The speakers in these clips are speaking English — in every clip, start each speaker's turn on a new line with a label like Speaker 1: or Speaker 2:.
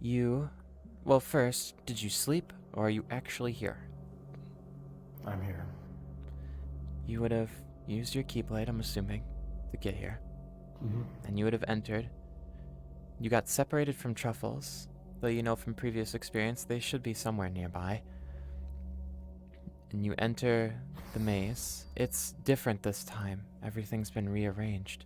Speaker 1: Well, first, did you sleep, or are you actually here?
Speaker 2: I'm here.
Speaker 1: You would have used your keyblade, I'm assuming, to get here.
Speaker 2: Mm-hmm.
Speaker 1: And you would have entered. You got separated from Truffles, though you know from previous experience they should be somewhere nearby. And you enter the maze. It's different this time. Everything's been rearranged.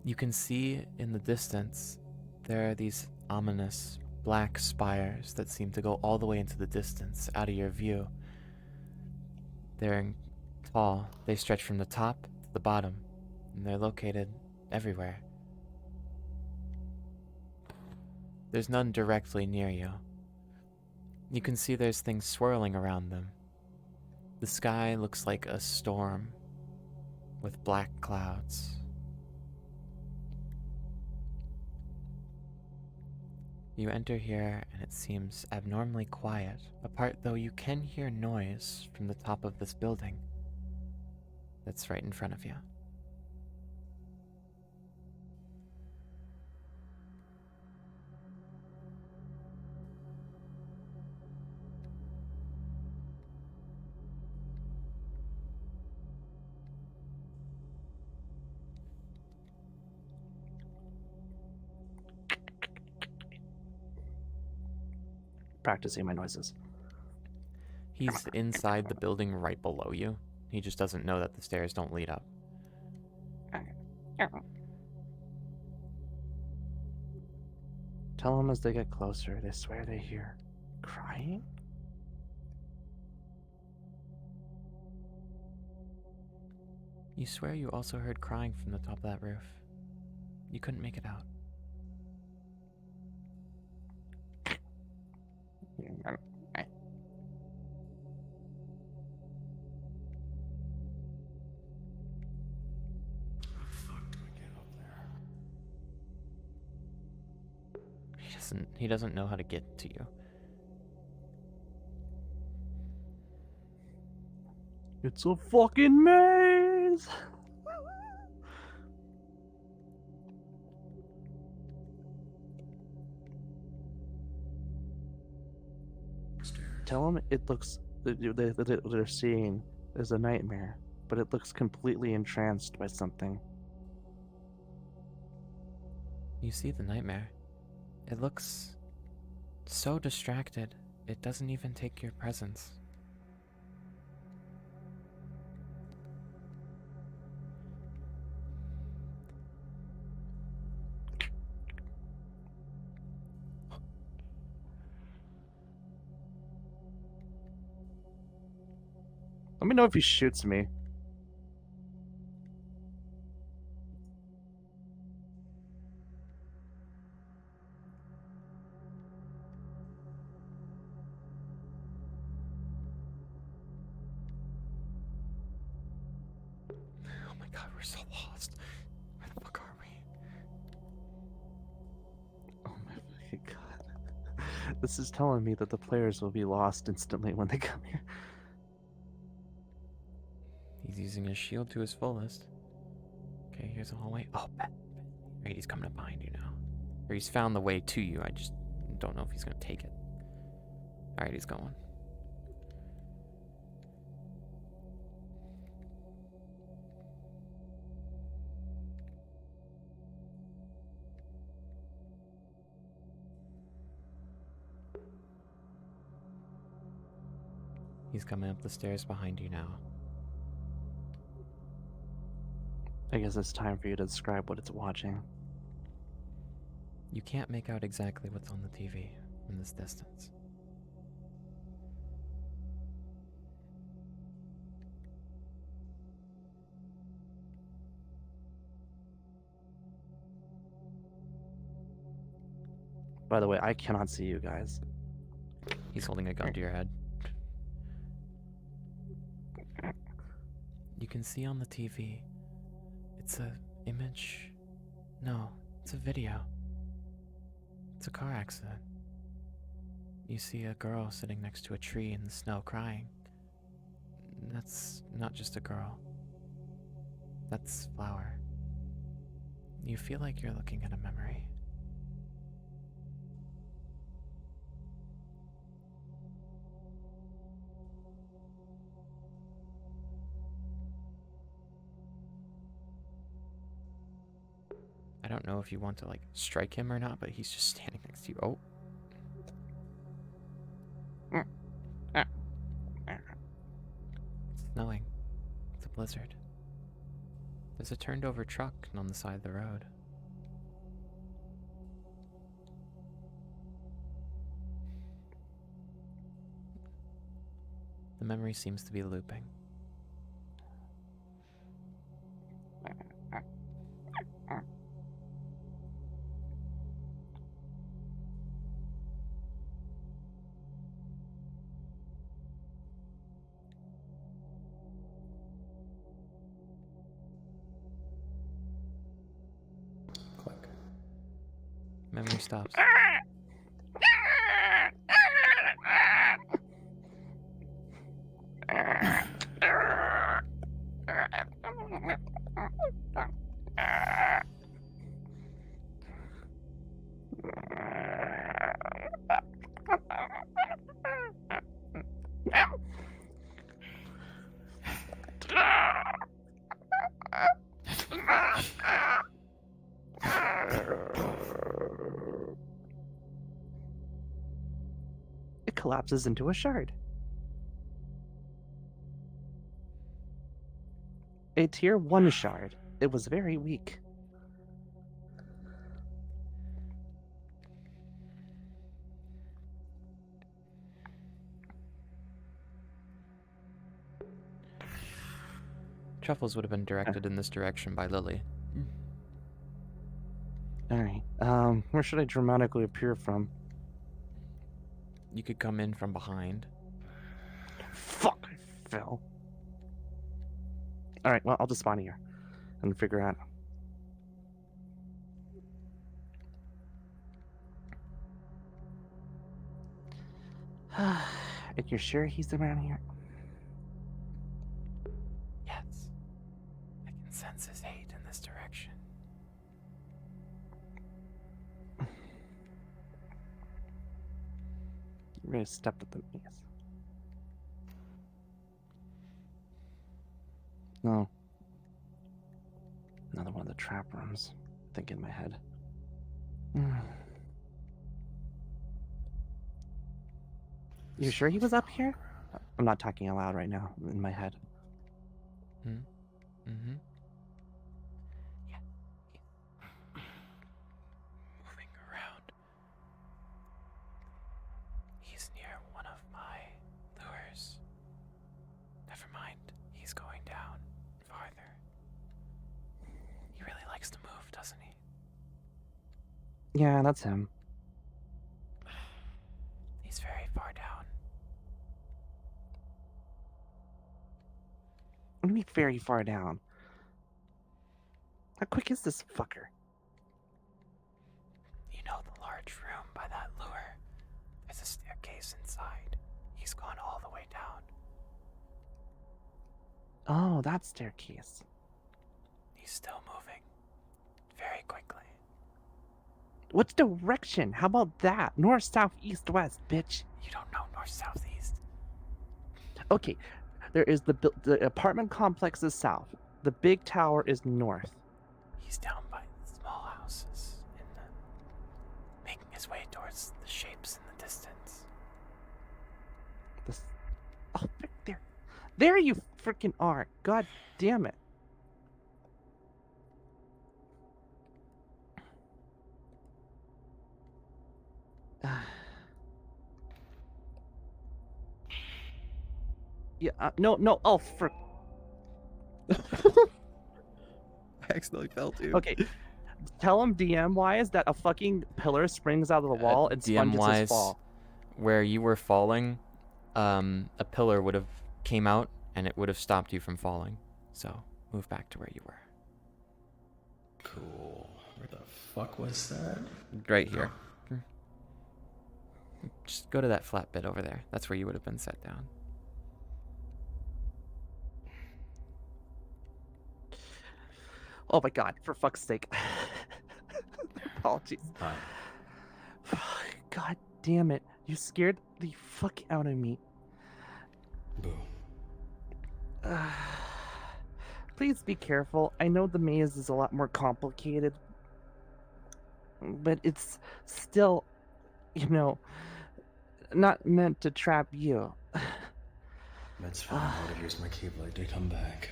Speaker 1: You can see in the distance there are these ominous black spires that seem to go all the way into the distance, out of your view. They're tall. They stretch from the top to the bottom, and they're located everywhere. There's none directly near you. You can see there's things swirling around them. The sky looks like a storm with black clouds. You enter here and it seems abnormally quiet, apart though you can hear noise from the top of this building that's right in front of you.
Speaker 2: Practicing my noises.
Speaker 1: He's inside the building right below you. He just doesn't know that the stairs don't lead up.
Speaker 2: Tell them as they get closer, they swear they hear crying?
Speaker 1: You swear you also heard crying from the top of that roof. You couldn't make it out. He doesn't know how to get to you.
Speaker 2: It's a fucking maze! Tell them it looks that they're seeing is a nightmare, but it looks completely entranced by something.
Speaker 1: You see the nightmare. It looks so distracted, it doesn't even take your presence.
Speaker 2: Let me know if he shoots me.
Speaker 1: Oh my god, we're so lost. Where the fuck are we?
Speaker 2: Oh my fucking god. This is telling me that the players will be lost instantly when they come here.
Speaker 1: He's using his shield to his fullest. Okay, here's a hallway. Oh, bet. Right, he's coming up behind you now. Or he's found the way to you. I just don't know if he's gonna take it. Alright, he's going. He's coming up the stairs behind you now.
Speaker 2: I guess it's time for you to describe what it's watching.
Speaker 1: You can't make out exactly what's on the TV from this distance.
Speaker 2: By the way, I cannot see you guys.
Speaker 1: He's holding a gun to your head. You can see on the TV, it's a image. No, it's a video. It's a car accident. You see a girl sitting next to a tree in the snow crying. That's not just a girl. That's Flower. You feel like you're looking at a memory. I don't know if you want to, like, strike him or not, but he's just standing next to you. Oh. It's snowing. It's a blizzard. There's a turned over truck on the side of the road. The memory seems to be looping.
Speaker 3: Click.
Speaker 1: Memory stops.
Speaker 2: It collapses into a shard. A tier 1 shard. It was very weak.
Speaker 1: Truffles would have been directed in this direction by Lily.
Speaker 2: Alright, where should I dramatically appear from?
Speaker 1: You could come in from behind.
Speaker 2: Fuck, I fell. Alright, well, I'll just spawn here and figure out. And you're sure he's around here?
Speaker 1: Yes. I can sense his hate in this direction.
Speaker 2: You really stepped at the knees. No. Another one of the trap rooms. I think in my head. You sure he was up here? I'm not talking aloud right now. In my head.
Speaker 1: Mm-hmm. Yeah. Moving around. He's near one of my lures. Never mind. He's going down farther. He really likes to move, doesn't he?
Speaker 2: Yeah, that's him.
Speaker 1: He's very far down.
Speaker 2: What do you mean very far down? How quick is this fucker?
Speaker 1: You know the large room by that lure? There's a staircase inside. He's gone all the way down.
Speaker 2: Oh, that staircase.
Speaker 1: He's still moving. Very quickly.
Speaker 2: What direction? How about that? North, south, east, west, bitch.
Speaker 1: You don't know north, south, east.
Speaker 2: Okay, there is the apartment complex is south. The big tower is north.
Speaker 1: He's down by the small houses making his way towards the shapes in the distance.
Speaker 2: This, oh, there. There you freaking are. God damn it. Yeah, no, oh, for...
Speaker 1: I accidentally fell too.
Speaker 2: Okay, tell him DM-wise that a fucking pillar springs out of the wall and sponges his
Speaker 1: DM-wise,
Speaker 2: fall.
Speaker 1: where you were falling, a pillar would have came out and it would have stopped you from falling. So move back to where you were.
Speaker 3: Cool. Where the fuck was that?
Speaker 1: Right here. Just go to that flat bit over there. That's where you would have been set down.
Speaker 2: Oh my god, for fuck's sake. Apologies.
Speaker 3: Hi.
Speaker 2: God damn it. You scared the fuck out of me.
Speaker 3: Boo.
Speaker 2: Please be careful. I know the maze is a lot more complicated but it's still, you know, not meant to trap you.
Speaker 3: That's fine. I would have used my Keyblade to come back.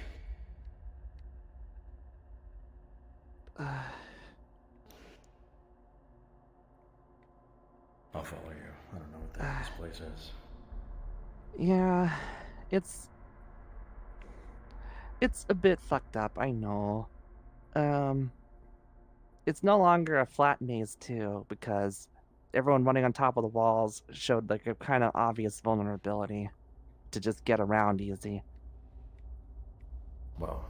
Speaker 3: I'll follow you. I don't know what the heck this place is.
Speaker 2: Yeah, it's a bit fucked up, I know. It's no longer a flat maze too, because everyone running on top of the walls showed like a kind of obvious vulnerability to just get around easy.
Speaker 3: Well,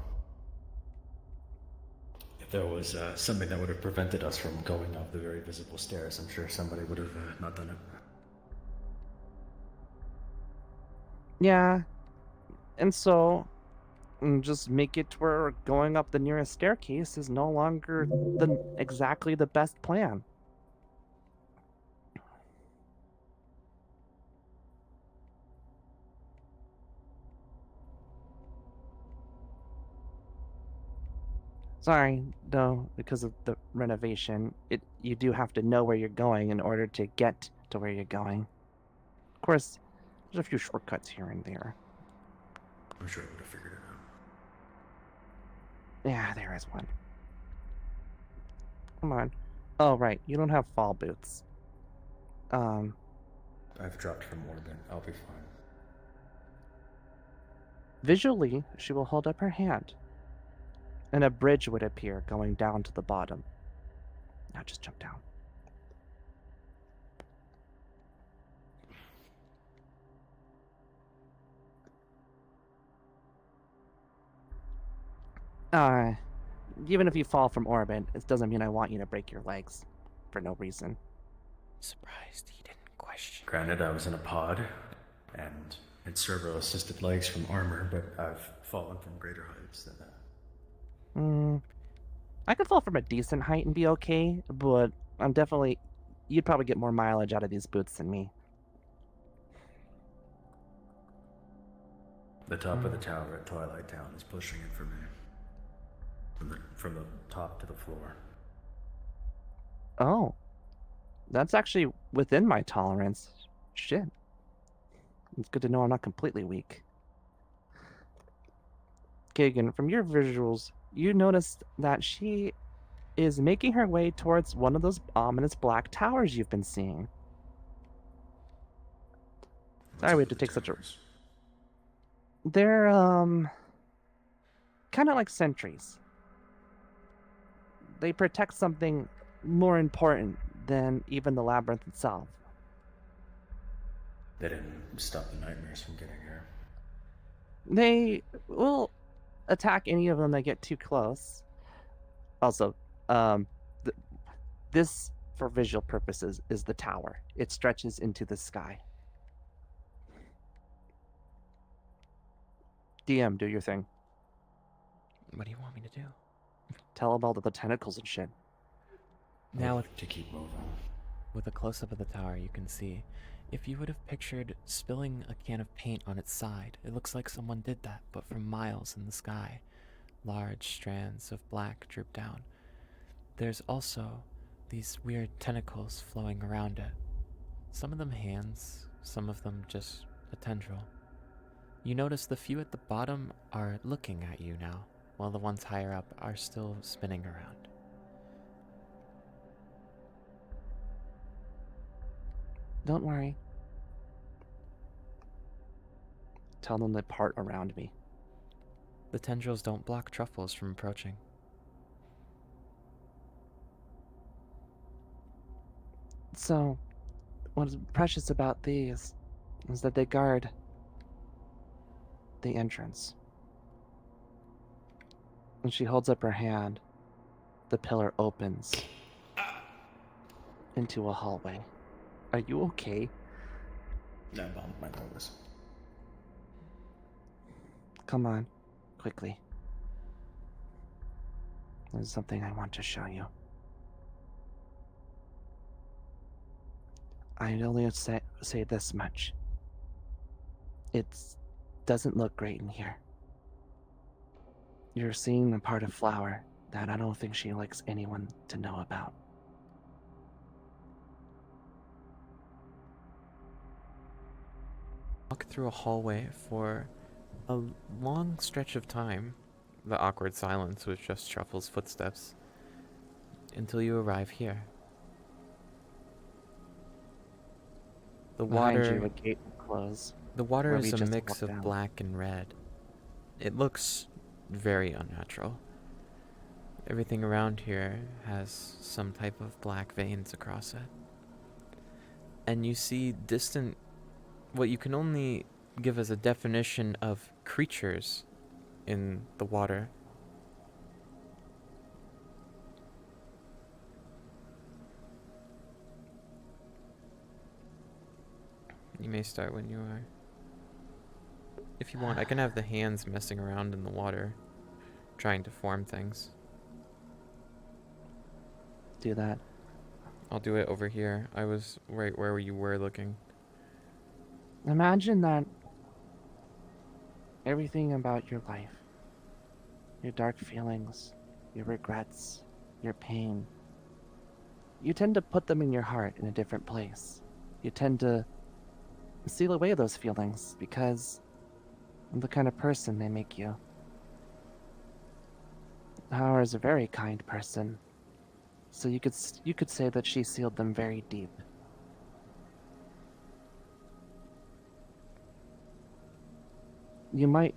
Speaker 3: if there was something that would have prevented us from going up the very visible stairs, I'm sure somebody would have not done it.
Speaker 2: Yeah, and so just make it to where going up the nearest staircase is no longer exactly the best plan. Sorry, though, because of the renovation, you do have to know where you're going in order to get to where you're going. Of course, there's a few shortcuts here and there.
Speaker 3: I'm sure I would have figured it out.
Speaker 2: Yeah, there is one. Come on. Oh, right, you don't have fall boots.
Speaker 3: I've dropped from orbit. I'll be fine.
Speaker 2: Visually, she will hold up her hand, and a bridge would appear going down to the bottom. Now just jump down. Even if you fall from orbit, it doesn't mean I want you to break your legs for no reason.
Speaker 1: Surprised he didn't question.
Speaker 3: Granted, I was in a pod, and had servo-assisted legs from armor, but I've fallen from greater heights than that.
Speaker 2: I could fall from a decent height and be okay, but you'd probably get more mileage out of these boots than me.
Speaker 3: The top of the tower at Twilight Town is pushing it for me. From the top to the floor.
Speaker 2: Oh. That's actually within my tolerance. Shit. It's good to know I'm not completely weak. Kagen, from your visuals, you noticed that she is making her way towards one of those ominous black towers you've been seeing. Sorry we had to take such a... They're, kind of like sentries. They protect something more important than even the labyrinth itself.
Speaker 3: They didn't stop the nightmares from getting here.
Speaker 2: They will attack any of them that get too close. Also, this, for visual purposes, is the tower. It stretches into the sky. DM, do your thing.
Speaker 1: What do you want me to do?
Speaker 2: Tell them all the tentacles and shit.
Speaker 1: Now
Speaker 3: to keep moving.
Speaker 1: with a close-up of the tower, you can see, if you would have pictured spilling a can of paint on its side, it looks like someone did that, but from miles in the sky. Large strands of black droop down. There's also these weird tentacles flowing around it. Some of them hands, some of them just a tendril. You notice the few at the bottom are looking at you now, while the ones higher up are still spinning around.
Speaker 2: Don't worry. Tell them to part around me.
Speaker 1: The tendrils don't block Truffles from approaching.
Speaker 2: So, what is precious about these is that they guard the entrance. When she holds up her hand, the pillar opens into a hallway. Are you okay?
Speaker 3: I bumped my nose.
Speaker 2: Come on, quickly. There's something I want to show you. I only say this much. It doesn't look great in here. You're seeing a part of Flower that I don't think she likes anyone to know about.
Speaker 1: walk through a hallway for a long stretch of time. The awkward silence with just Truffles' footsteps until you arrive here. The
Speaker 2: Behind you,
Speaker 1: water,
Speaker 2: a gate will close.
Speaker 1: the water
Speaker 2: where
Speaker 1: is
Speaker 2: we
Speaker 1: a
Speaker 2: just
Speaker 1: mix
Speaker 2: walked
Speaker 1: of
Speaker 2: out.
Speaker 1: black and red. It looks very unnatural. Everything around here has some type of black veins across it. And you see distant, what you can only give as a definition of creatures in the water. You may start when you are. If you want, I can have the hands messing around in the water, trying to form things.
Speaker 2: Do that.
Speaker 1: I'll do it over here. I was right where you were looking.
Speaker 2: Imagine that everything about your life, your dark feelings, your regrets, your pain, you tend to put them in your heart in a different place. You tend to seal away those feelings because of the kind of person they make you. Howard is a very kind person, so you could say that she sealed them very deep. You might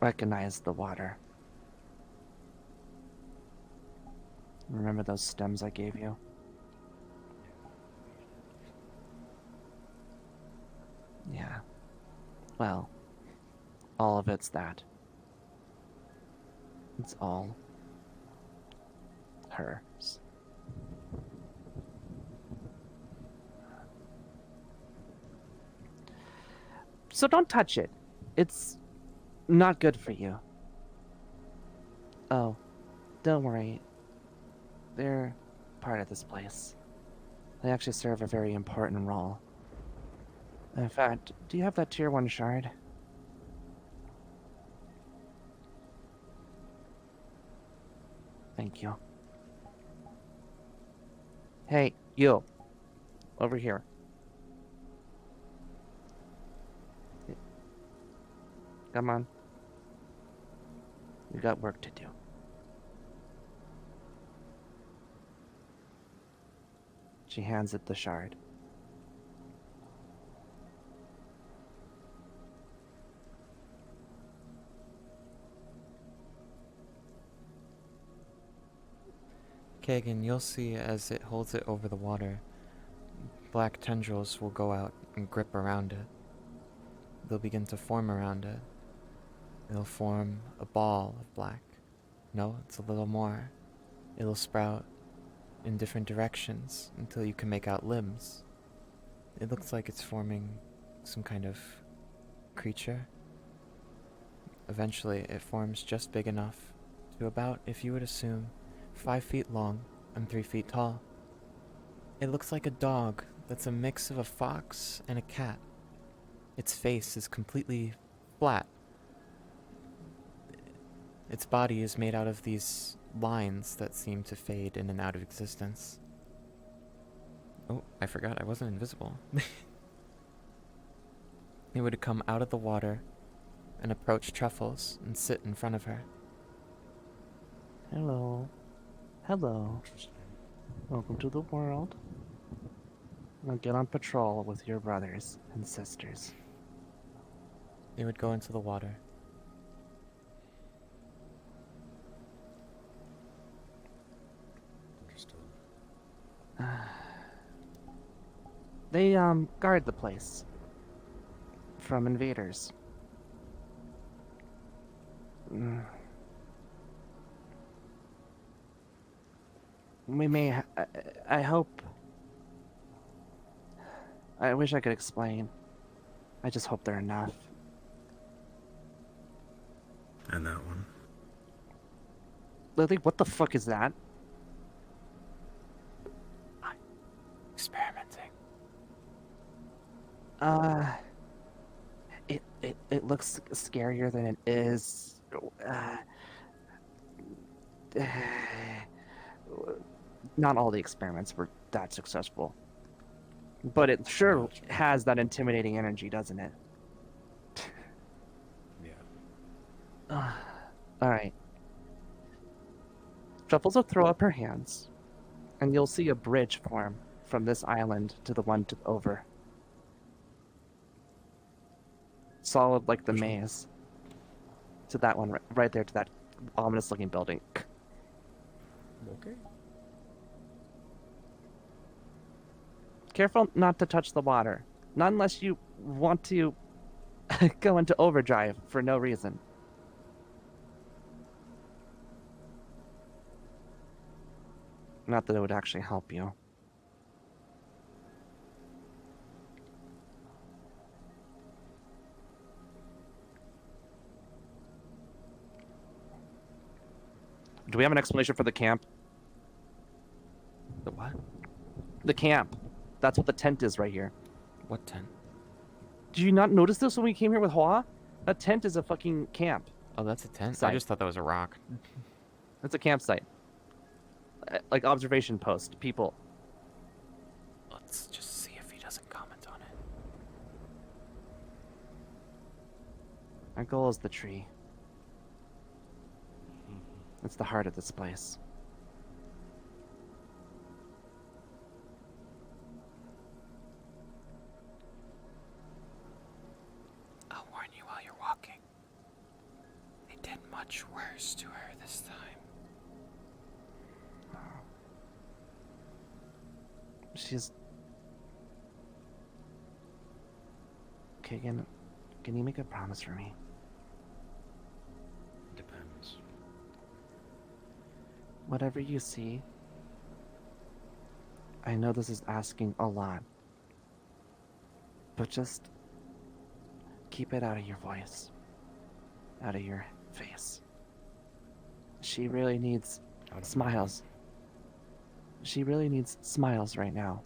Speaker 2: recognize the water. Remember those stems I gave you? Yeah. Well, all of it's that. It's all hers. So don't touch it. It's not good for you. Oh, don't worry. They're part of this place. They actually serve a very important role. In fact, do you have that tier 1 shard? Thank you. Hey, you. Over here. Come on. We got work to do. She hands it the shard.
Speaker 1: Kagen, you'll see as it holds it over the water, black tendrils will go out and grip around it. They'll begin to form around it. They'll form a ball of black. No, it's a little more. It'll sprout in different directions until you can make out limbs. It looks like it's forming some kind of creature. Eventually, it forms just big enough to about, if you would assume, 5 feet long and 3 feet tall. It looks like a dog that's a mix of a fox and a cat. Its face is completely flat. Its body is made out of these lines that seem to fade in and out of existence. Oh, I forgot I wasn't invisible. It would come out of the water and approach Truffles and sit in front of her.
Speaker 2: Hello. Hello. Welcome to the world. Now get on patrol with your brothers and sisters.
Speaker 1: It would go into the water.
Speaker 2: They guard the place from invaders. We may. I hope. I wish I could explain. I just hope they're enough.
Speaker 3: And that one.
Speaker 2: Lily, what the fuck is that?
Speaker 1: Experimenting.
Speaker 2: It looks scarier than it is. Uh, not all the experiments were that successful. But it sure
Speaker 3: Gotcha.
Speaker 2: has that intimidating energy, doesn't it?
Speaker 3: Yeah.
Speaker 2: All right. Truffles will throw up her hands, and you'll see a bridge form from this island to the one over. Solid like the
Speaker 3: Which one?
Speaker 2: maze. To that one right there, to that ominous-looking building.
Speaker 3: Okay.
Speaker 2: Careful not to touch the water. Not unless you want to go into overdrive for no reason. Not that it would actually help you. Do we have an explanation for the camp?
Speaker 1: The what?
Speaker 2: The camp. That's what the tent is right here.
Speaker 1: What tent?
Speaker 2: Did you not notice this when we came here with Hoa? A tent is a fucking camp.
Speaker 1: Oh, that's a tent? I
Speaker 2: Site.
Speaker 1: just thought that was a rock.
Speaker 2: It's a campsite. Like observation post. People.
Speaker 1: Let's just see if he doesn't comment on it.
Speaker 2: Our goal is the tree. It's the heart of this place.
Speaker 1: I'll warn you while you're walking. They did much worse to her this time.
Speaker 2: She's... Kagen, can you make a promise for me?
Speaker 3: Depends.
Speaker 2: Whatever you see, I know this is asking a lot, but just keep it out of your voice, out of your face. She really needs
Speaker 3: Out of
Speaker 2: smiles. She really needs smiles right now.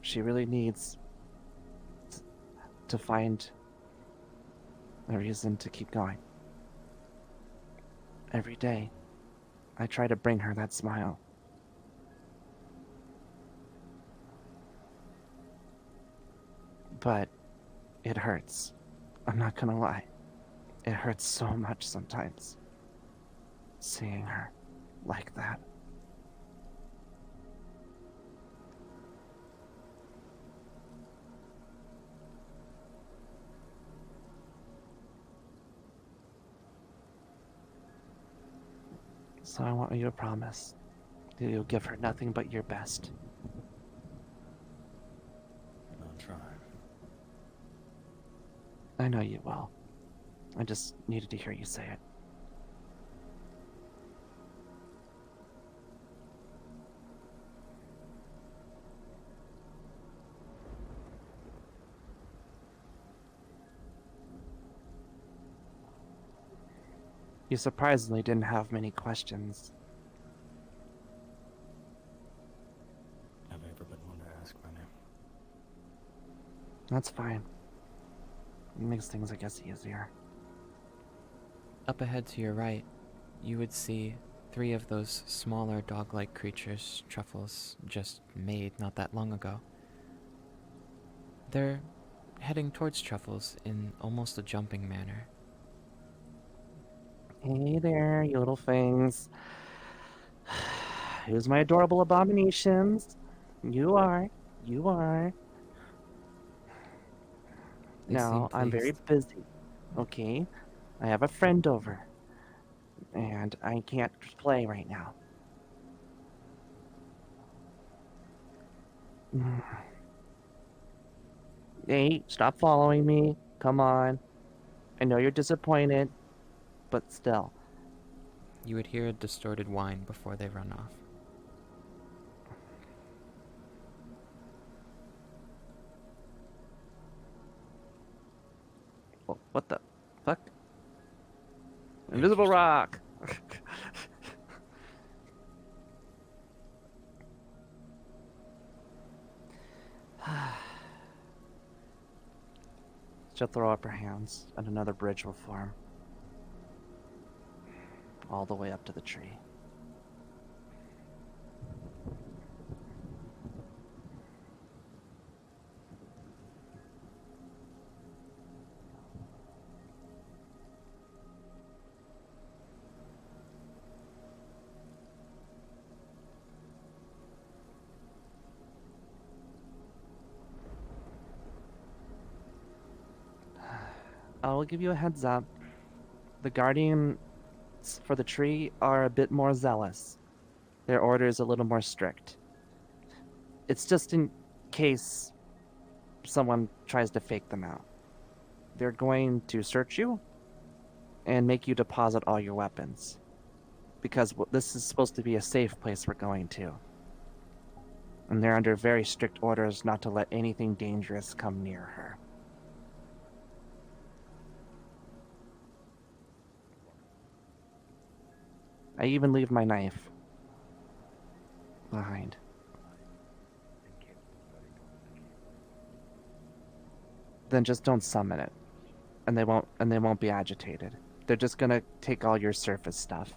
Speaker 2: She really needs to find a reason to keep going. Every day, I try to bring her that smile. But it hurts. I'm not gonna lie. It hurts so much sometimes. Seeing her like that. So I want you to promise that you'll give her nothing but your best.
Speaker 3: I'll try.
Speaker 2: I know you will. I just needed to hear you say it. You surprisingly didn't have many questions.
Speaker 3: Have I ever been one to ask my name?
Speaker 2: That's fine. It makes things, I guess, easier.
Speaker 1: Up ahead to your right, you would see 3 of those smaller dog-like creatures Truffles just made not that long ago. They're heading towards Truffles in almost a jumping manner.
Speaker 2: Hey there, you little things. Who's my adorable abominations? You are. You are.
Speaker 1: They
Speaker 2: Now,
Speaker 1: seem
Speaker 2: I'm very
Speaker 1: pleased.
Speaker 2: busy. Okay? I have a friend over. And I can't play right now. Hey, stop following me. Come on. I know you're disappointed, but still.
Speaker 1: You would hear a distorted whine before they run off.
Speaker 2: What the fuck? Invisible rock! She'll throw up her hands, and another bridge will form. All the way up to the tree. I will give you a heads up. The guardians for the tree are a bit more zealous. Their order is a little more strict. It's just in case someone tries to fake them out. They're going to search you and make you deposit all your weapons. Because this is supposed to be a safe place we're going to. And they're under very strict orders not to let anything dangerous come near her. I even leave my knife behind. Then just don't summon it. And they won't be agitated. They're just gonna take all your surface stuff.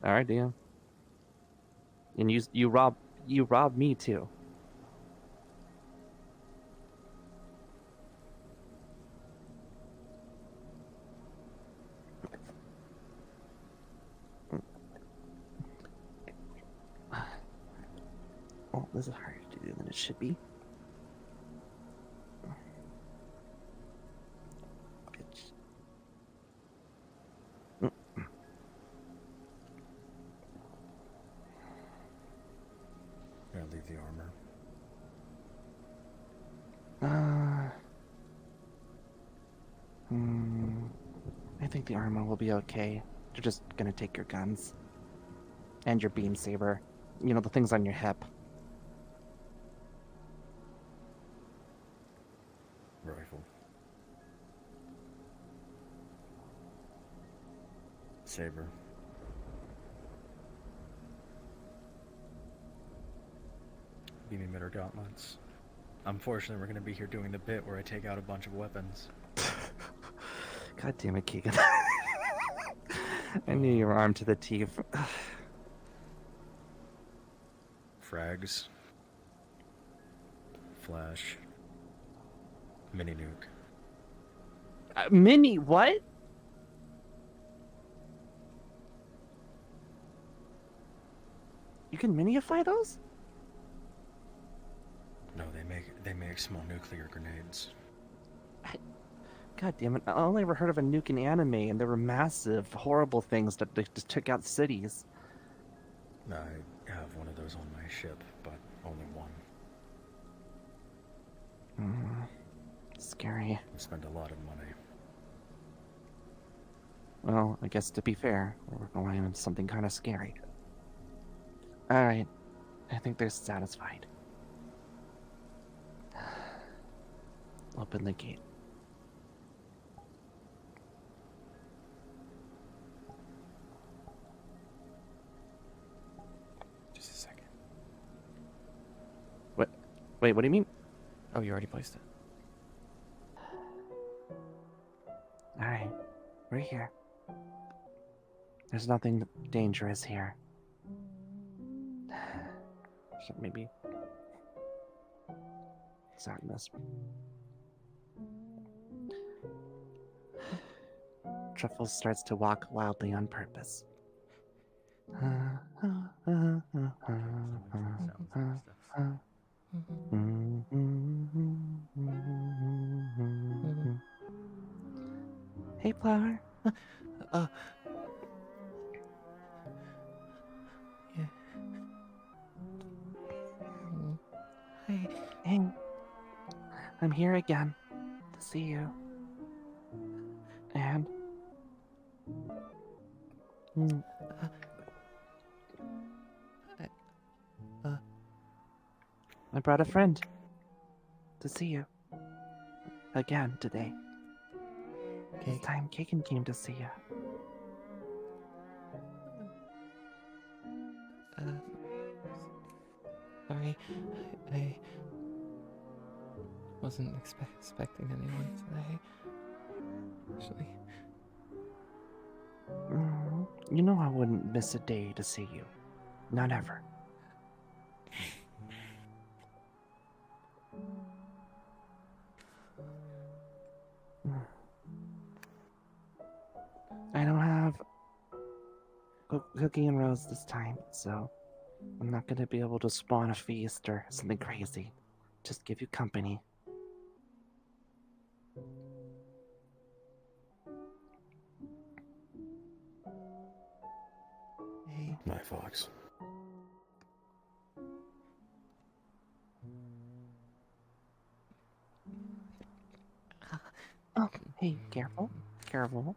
Speaker 2: All right, Dan. And you rob me too. Oh, this is harder to do than it should be.
Speaker 3: Gotta leave the armor.
Speaker 2: I think the armor will be okay. They're just gonna take your guns. And your beam saber. You know, the things on your hip.
Speaker 3: Rifle. Saber. Beam emitter gauntlets. Unfortunately, we're gonna be here doing the bit where I take out a bunch of weapons.
Speaker 2: God damn it, Kagen. I knew you were armed to the teeth.
Speaker 3: Frags. Flash. Mini nuke.
Speaker 2: Mini what? You can minify those?
Speaker 3: No, they make small nuclear grenades.
Speaker 2: God damn it! I only ever heard of a nuke in anime, and there were massive, horrible things that they just took out cities.
Speaker 3: I have one of those on my ship, but only one.
Speaker 2: Scary.
Speaker 3: We spend a lot of money.
Speaker 2: Well, I guess to be fair, we're going into something kind of scary. Alright. I think they're satisfied. Open the gate.
Speaker 1: Just a second.
Speaker 2: What? Wait, what do you mean?
Speaker 1: Oh, you already placed it.
Speaker 2: Alright. We're here. There's nothing dangerous here. Should maybe sadness. Truffles starts to walk wildly on purpose. Hey, Flower.
Speaker 1: Yeah. Hi.
Speaker 2: Hey, I'm here again to see you. And I brought a friend to see you again today. This time, Kagen came to see you.
Speaker 1: Sorry, I wasn't expecting anyone today. Actually,
Speaker 2: You know I wouldn't miss a day to see you. Not ever. I don't have Cookie and Rose this time, so I'm not gonna be able to spawn a feast or something crazy. Just give you company.
Speaker 1: Hey.
Speaker 3: My fox.
Speaker 2: Oh, hey, careful. Careful.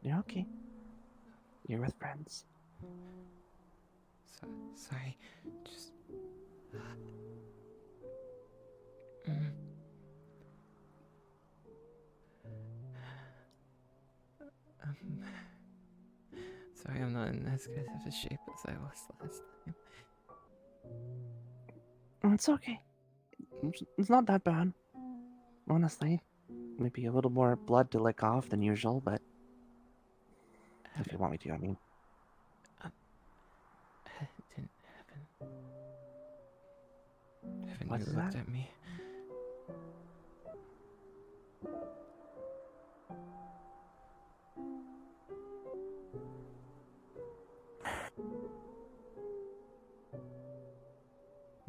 Speaker 2: You're okay. You're with friends.
Speaker 1: Sorry. Just. Mm. Um, Sorry, I'm not in as good of a shape as I was last time.
Speaker 2: It's okay. It's not that bad. Honestly. Maybe a little more blood to lick off than usual, but if you want me to, I mean.
Speaker 1: Didn't haven't
Speaker 2: What
Speaker 1: you
Speaker 2: is
Speaker 1: looked
Speaker 2: that?
Speaker 1: at me?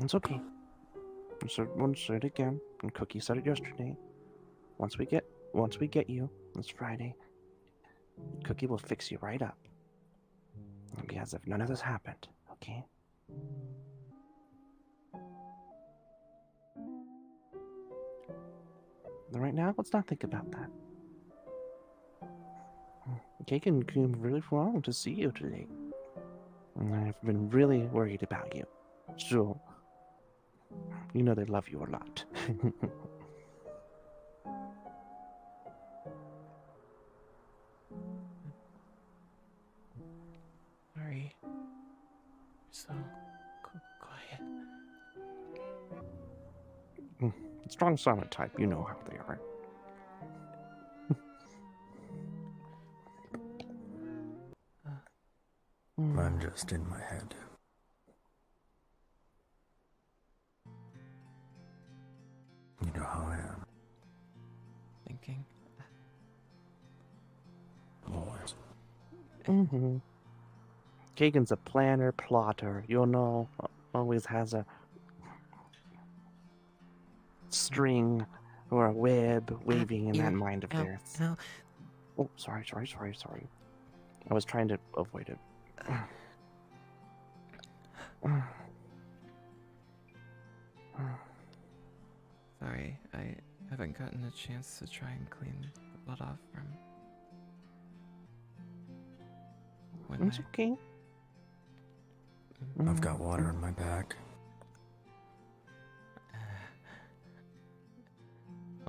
Speaker 2: It's okay. We'll say it again. And Cookie said it yesterday. Once we get you this Friday, Cookie will fix you right up. It'll be as if none of this happened, okay? And right now, let's not think about that. Kagen came really wrong to see you today. And I've been really worried about you. So, you know they love you a lot.
Speaker 1: Sorry. You're so quiet.
Speaker 2: Strong silent type, you know how they are.
Speaker 3: I'm just in my head. You know how I am.
Speaker 1: Thinking.
Speaker 3: Always.
Speaker 2: Mm-hmm. Kagan's a planner, plotter. You'll know, always has a string or a web waving in that mind of theirs.
Speaker 1: Ow.
Speaker 2: Oh, sorry. I was trying to avoid it.
Speaker 1: Sorry, I haven't gotten a chance to try and clean the blood off from when
Speaker 2: It's okay.
Speaker 3: I've got water on my back.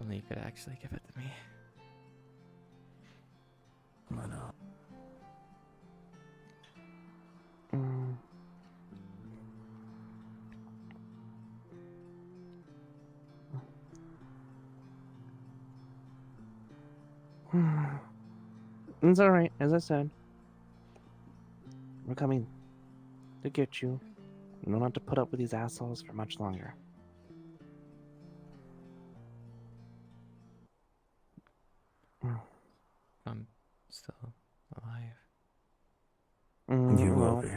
Speaker 1: Only you could actually give it to me.
Speaker 3: I know.
Speaker 2: It's alright, as I said. We're coming to get you. You don't have to put up with these assholes for much longer.
Speaker 1: I'm still alive.
Speaker 3: You will
Speaker 2: Well,
Speaker 3: be.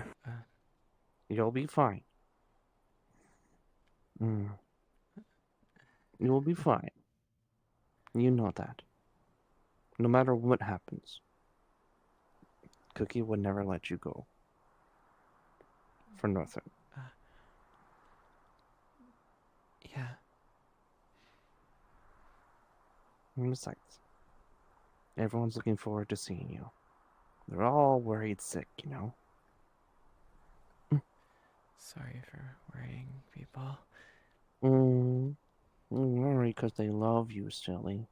Speaker 2: you'll be fine. You'll be fine. You know that. No matter what happens, Cookie would never let you go. For nothing.
Speaker 1: Yeah.
Speaker 2: And besides, everyone's looking forward to seeing you. They're all worried sick, you know?
Speaker 1: Sorry for worrying people.
Speaker 2: Don't worry, because they love you, silly.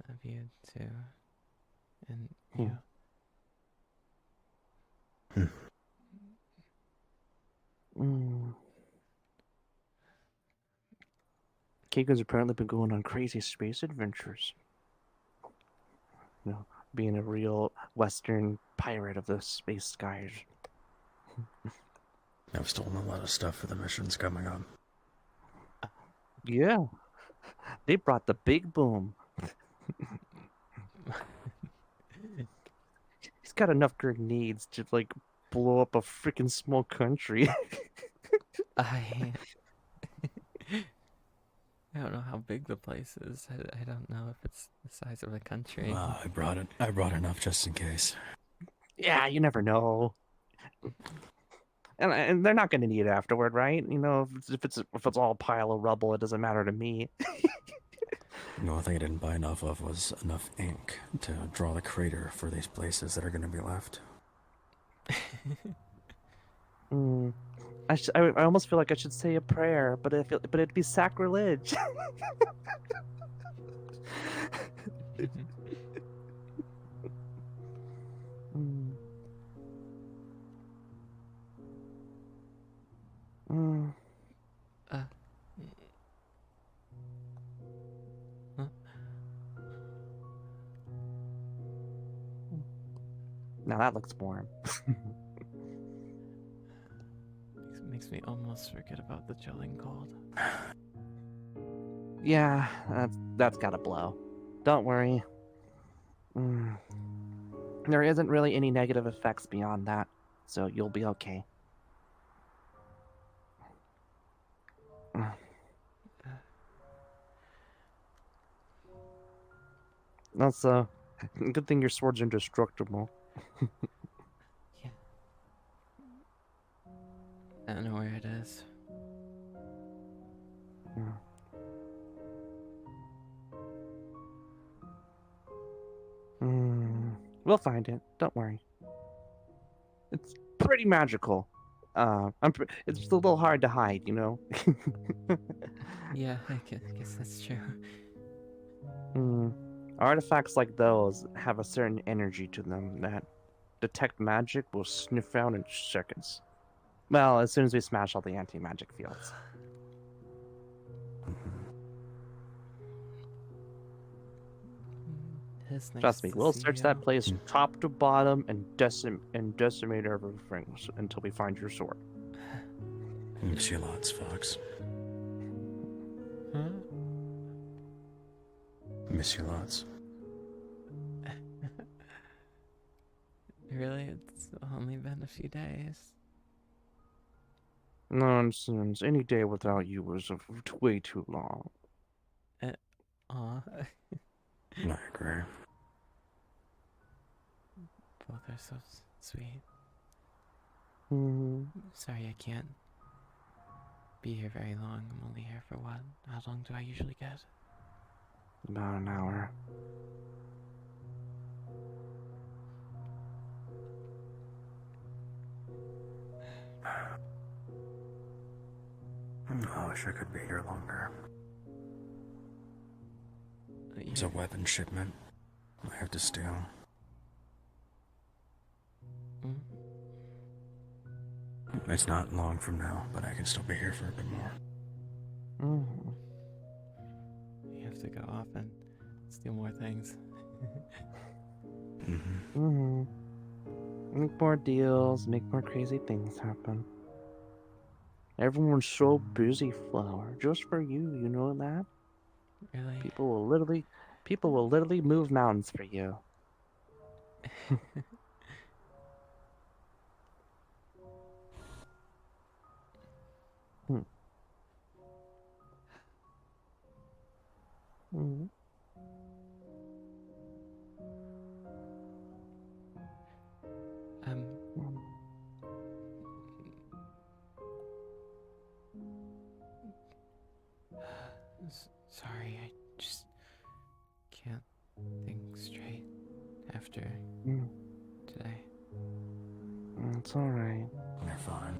Speaker 1: Love you too. And you.
Speaker 2: Keiko's apparently been going on crazy space adventures. You know, being a real Western pirate of the space skies.
Speaker 3: I've stolen a lot of stuff for the missions coming up.
Speaker 2: Yeah. They brought the big boom. He's got enough grenades to, like, blow up a freaking small country.
Speaker 1: I I don't know how big the place is. I don't know if it's the size of a country.
Speaker 3: Well, I brought it. I brought enough just in case.
Speaker 2: Yeah, you never know. And they're not going to need it afterward, right? You know, if it's all a pile of rubble, it doesn't matter to me.
Speaker 3: The only thing I didn't buy enough of was enough ink to draw the crater for these places that are going to be left.
Speaker 2: I almost feel like I should say a prayer, but it'd be sacrilege. Mm. Mm.
Speaker 1: uh, huh?
Speaker 2: Now that looks warm.
Speaker 1: Makes me almost forget about the chilling cold.
Speaker 2: Yeah, that's gotta blow. Don't worry. There isn't really any negative effects beyond that, so you'll be okay. That's good thing your sword's indestructible.
Speaker 1: Yeah. I don't know where it is.
Speaker 2: We'll find it. Don't worry. It's pretty magical. It's just a little hard to hide, you know.
Speaker 1: Yeah, I guess that's true.
Speaker 2: Artifacts like those have a certain energy to them that detect magic will sniff out in seconds. Well, as soon as we smash all the anti-magic fields.
Speaker 1: It's nice
Speaker 2: Trust me,
Speaker 1: to
Speaker 2: we'll
Speaker 1: see
Speaker 2: search
Speaker 1: you.
Speaker 2: that place top to bottom and decimate everything until we find your sword.
Speaker 3: Miss you lots, Fox.
Speaker 1: Huh?
Speaker 3: Miss you lots.
Speaker 1: Really? It's only been a few days.
Speaker 2: Nonsense. Any day without you was way too long.
Speaker 1: Aw.
Speaker 3: I agree.
Speaker 1: Both are so sweet.
Speaker 2: Mm-hmm.
Speaker 1: Sorry I can't be here very long. I'm only here for what? How long do I usually get?
Speaker 2: About an hour.
Speaker 3: I wish I could be here longer. It's a weapon shipment I have to steal.
Speaker 1: Mm?
Speaker 3: It's not long from now, but I can still be here for a bit more.
Speaker 1: You have to go off and steal more things.
Speaker 2: Make more deals, make more crazy things happen. Everyone's so busy, Flower. Just for you, you know that?
Speaker 1: Really?
Speaker 2: People will literally move mountains for you.
Speaker 1: Sorry, I just can't think straight after today.
Speaker 2: It's alright.
Speaker 3: You're fine.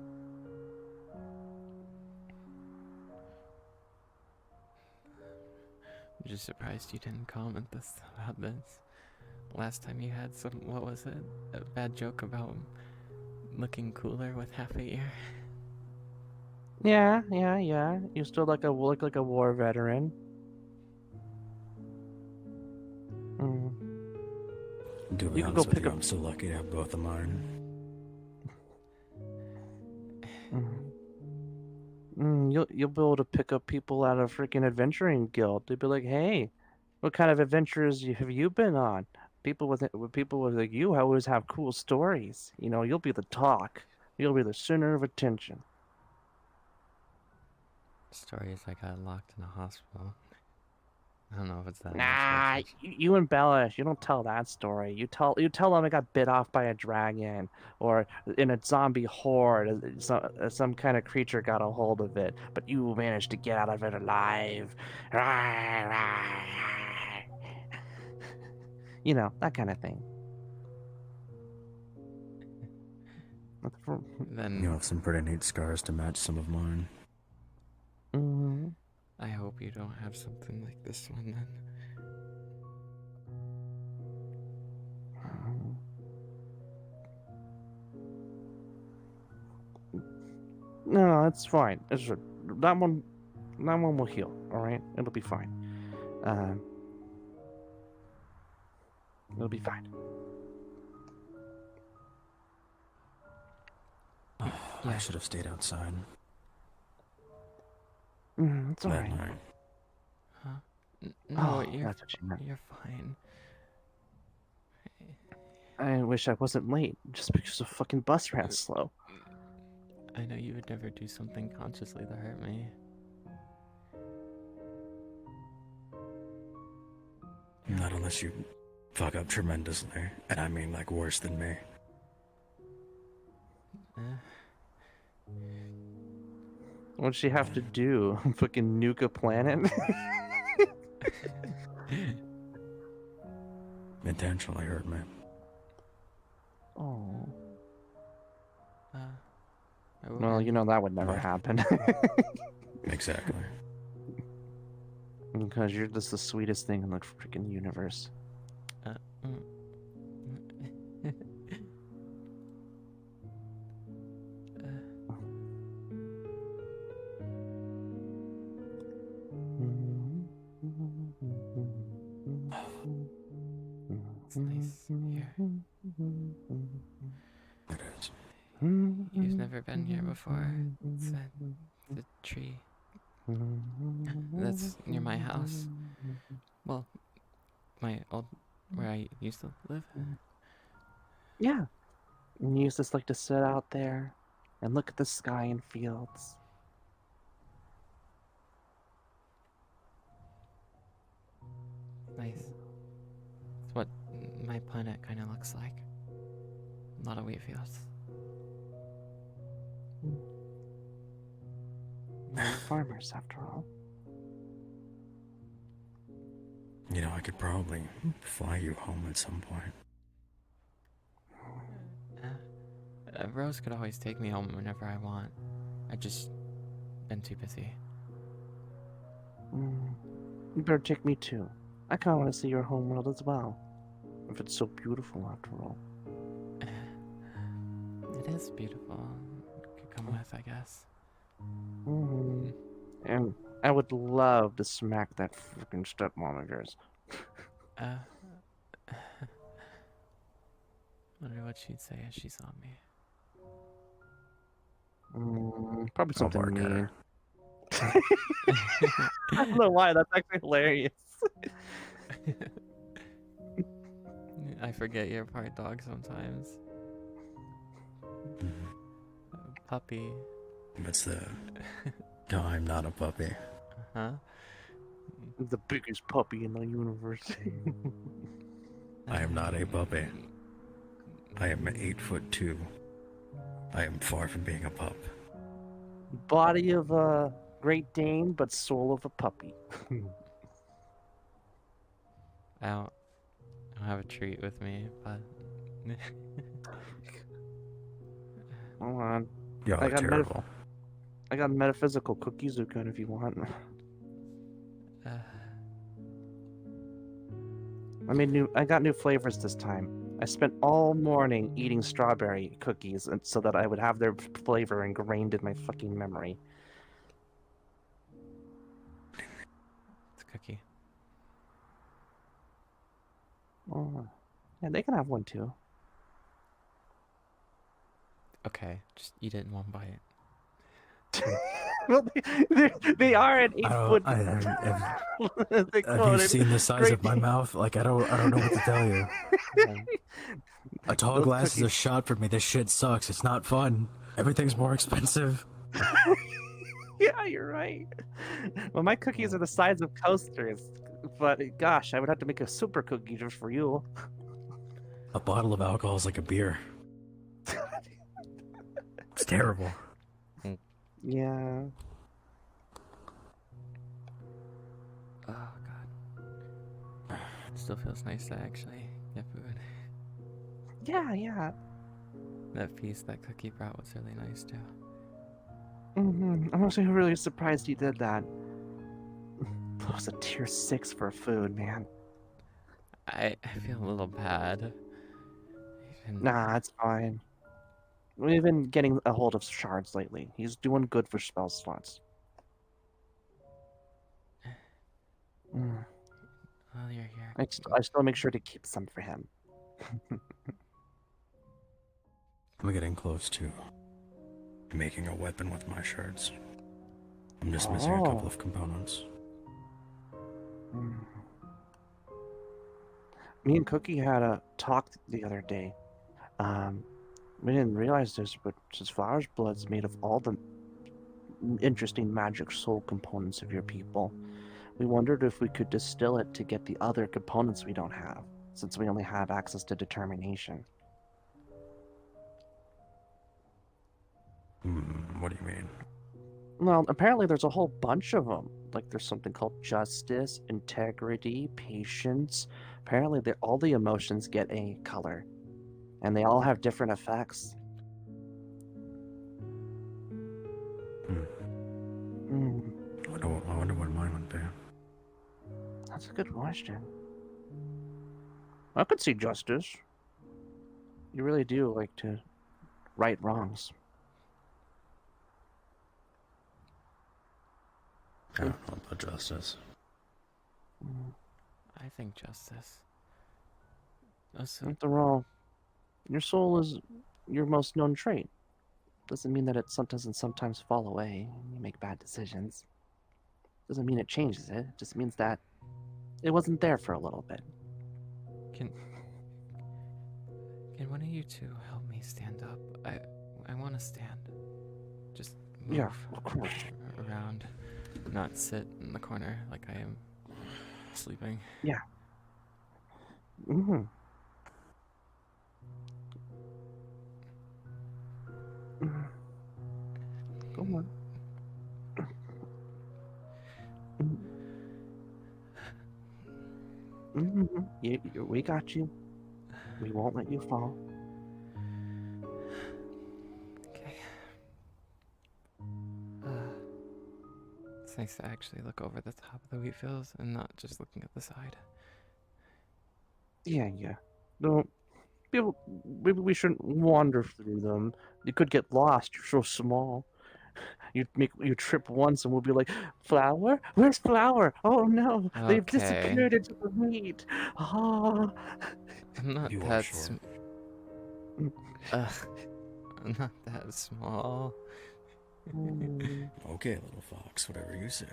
Speaker 1: I'm just surprised you didn't comment about this. Last time you had some, what was it? A bad joke about looking cooler with half a ear.
Speaker 2: Yeah. You still look like a war veteran.
Speaker 3: To be honest with you, I'm so lucky to have both of mine.
Speaker 2: And you'll be able to pick up people at a freaking adventuring guild. They'd be like, "Hey, what kind of adventures have you been on?" People with like you always have cool stories. You know, you'll be the talk. You'll be the center of attention.
Speaker 1: Stories I got locked in a hospital. I don't know if it's that much
Speaker 2: Nah,
Speaker 1: attention.
Speaker 2: you embellish. You don't tell that story. You tell them I got bit off by a dragon, or in a zombie horde, some kind of creature got a hold of it, but you managed to get out of it alive. You know, that kind of thing.
Speaker 1: Then
Speaker 3: You have some pretty neat scars to match some of mine.
Speaker 2: Mm-hmm.
Speaker 1: I hope you don't have something like this one then.
Speaker 2: No, it's fine. That one will heal. All right, it'll be fine. It'll be fine.
Speaker 3: I should have stayed outside
Speaker 2: It's all
Speaker 3: that
Speaker 2: right.
Speaker 3: night.
Speaker 1: Huh? No,
Speaker 2: Oh, that's what you meant.
Speaker 1: you're fine.
Speaker 2: I wish I wasn't late, just because the fucking bus ran slow.
Speaker 1: I know you would never do something consciously to hurt me.
Speaker 3: Not unless you fuck up tremendously, and I mean like worse than me.
Speaker 2: What'd she have to do? Fucking nuke a planet?
Speaker 3: Intentionally hurt me.
Speaker 2: Oh.
Speaker 1: Well,
Speaker 2: you know that would never
Speaker 3: What?
Speaker 2: happen.
Speaker 3: Exactly.
Speaker 2: Because you're just the sweetest thing in the freaking universe.
Speaker 1: It's nice here.
Speaker 3: It is.
Speaker 1: You've never been here before. It's the tree. That's near my house. Well, where I used to live.
Speaker 2: Yeah. And you just like to sit out there and look at the sky and fields.
Speaker 1: Nice. It's what my planet kind of looks like. A lot of wheat fields.
Speaker 2: We're farmers, after all.
Speaker 3: You know, I could probably fly you home at some point.
Speaker 1: Rose could always take me home whenever I want. I just been too busy.
Speaker 2: You better take me too. I kind of want to see your homeworld as well. If it's so beautiful, after all.
Speaker 1: It is beautiful. You could come with, I guess.
Speaker 2: And I would love to smack that freaking stepmom of yours.
Speaker 1: Wonder what she'd say if she saw me.
Speaker 2: Probably
Speaker 3: I'll
Speaker 2: something
Speaker 3: bark at
Speaker 2: mean.
Speaker 3: her.
Speaker 2: I don't know why. That's actually hilarious.
Speaker 1: I forget you're part dog sometimes. Puppy.
Speaker 3: That's the... No, I'm not a puppy.
Speaker 1: Huh?
Speaker 2: The biggest puppy in the universe.
Speaker 3: I am not a puppy. I am 8'2". I am far from being a pup.
Speaker 2: Body of a Great Dane, but soul of a puppy.
Speaker 1: I don't have a treat with me, but
Speaker 2: Hold on.
Speaker 3: Y'all
Speaker 2: I
Speaker 3: are
Speaker 2: got
Speaker 3: terrible.
Speaker 2: I got metaphysical cookies, Zuko, if you want. I got new flavors this time. I spent all morning eating strawberry cookies so that I would have their flavor ingrained in my fucking memory.
Speaker 1: it's a cookie.
Speaker 2: Oh, yeah, they can have one too.
Speaker 1: Okay, just eat it in one bite.
Speaker 2: Well, they are an
Speaker 3: I
Speaker 2: 8-foot. They
Speaker 3: have you
Speaker 2: quoted.
Speaker 3: seen the size
Speaker 2: Great.
Speaker 3: of my mouth? Like I don't know what to tell you.
Speaker 1: Yeah.
Speaker 3: A tall
Speaker 2: Those
Speaker 3: glass is a
Speaker 2: cookies.
Speaker 3: shot for me. This shit sucks. It's not fun. Everything's more expensive.
Speaker 2: Yeah, you're right. Well, my cookies are the size of coasters, but gosh, I would have to make a super cookie just for you.
Speaker 3: A bottle of alcohol is like a beer. It's terrible.
Speaker 2: Yeah.
Speaker 1: Oh god. It still feels nice to actually get food.
Speaker 2: Yeah.
Speaker 1: That feast that Cookie brought was really nice too.
Speaker 2: I'm actually really surprised he did that. That was a tier 6 for food, man.
Speaker 1: I feel a little bad. Even
Speaker 2: Nah, it's fine. We've been getting a hold of shards lately. He's doing good for spell slots. Mm.
Speaker 1: while you're here.
Speaker 2: I still make sure to keep some for him.
Speaker 3: I'm getting close to making a weapon with my shards. I'm just missing a couple of components.
Speaker 2: Mm. Me and Cookie had a talk the other day. We didn't realize this, but since Flower's blood's made of all the interesting magic soul components of your people, we wondered if we could distill it to get the other components we don't have, since we only have access to determination.
Speaker 3: What do you mean?
Speaker 2: Well, apparently there's a whole bunch of them. Like there's something called justice, integrity, patience. Apparently all the emotions get a color, and they all have different effects.
Speaker 3: I wonder what mine would be.
Speaker 2: That's a good question. I could see justice. You really do like to right wrongs.
Speaker 3: Yeah, I'll put justice.
Speaker 1: I think justice. Also,
Speaker 2: Nothing wrong. Your soul is your most known trait. Doesn't mean that it doesn't sometimes fall away and you make bad decisions. Doesn't mean it changes it. It just means that it wasn't there for a little bit.
Speaker 1: can one of you two help me stand up? I want to stand. Just move
Speaker 2: Yeah, of course.
Speaker 1: around, not sit in the corner like I am sleeping.
Speaker 2: Yeah. Mm-hmm. Go on. We got you. We won't let you fall.
Speaker 1: Okay. It's nice to actually look over the top of the wheat fields and not just looking at the side.
Speaker 2: Yeah. No, maybe we shouldn't wander through them. You could get lost. You're so small. You trip once, and we'll be like, "Flower? Where's Flower? Oh no, they've
Speaker 1: Okay.
Speaker 2: disappeared into the wheat." Ah.
Speaker 1: I'm not
Speaker 3: You are
Speaker 1: that
Speaker 3: short.
Speaker 1: I'm not that small.
Speaker 3: Okay, little fox, whatever you say.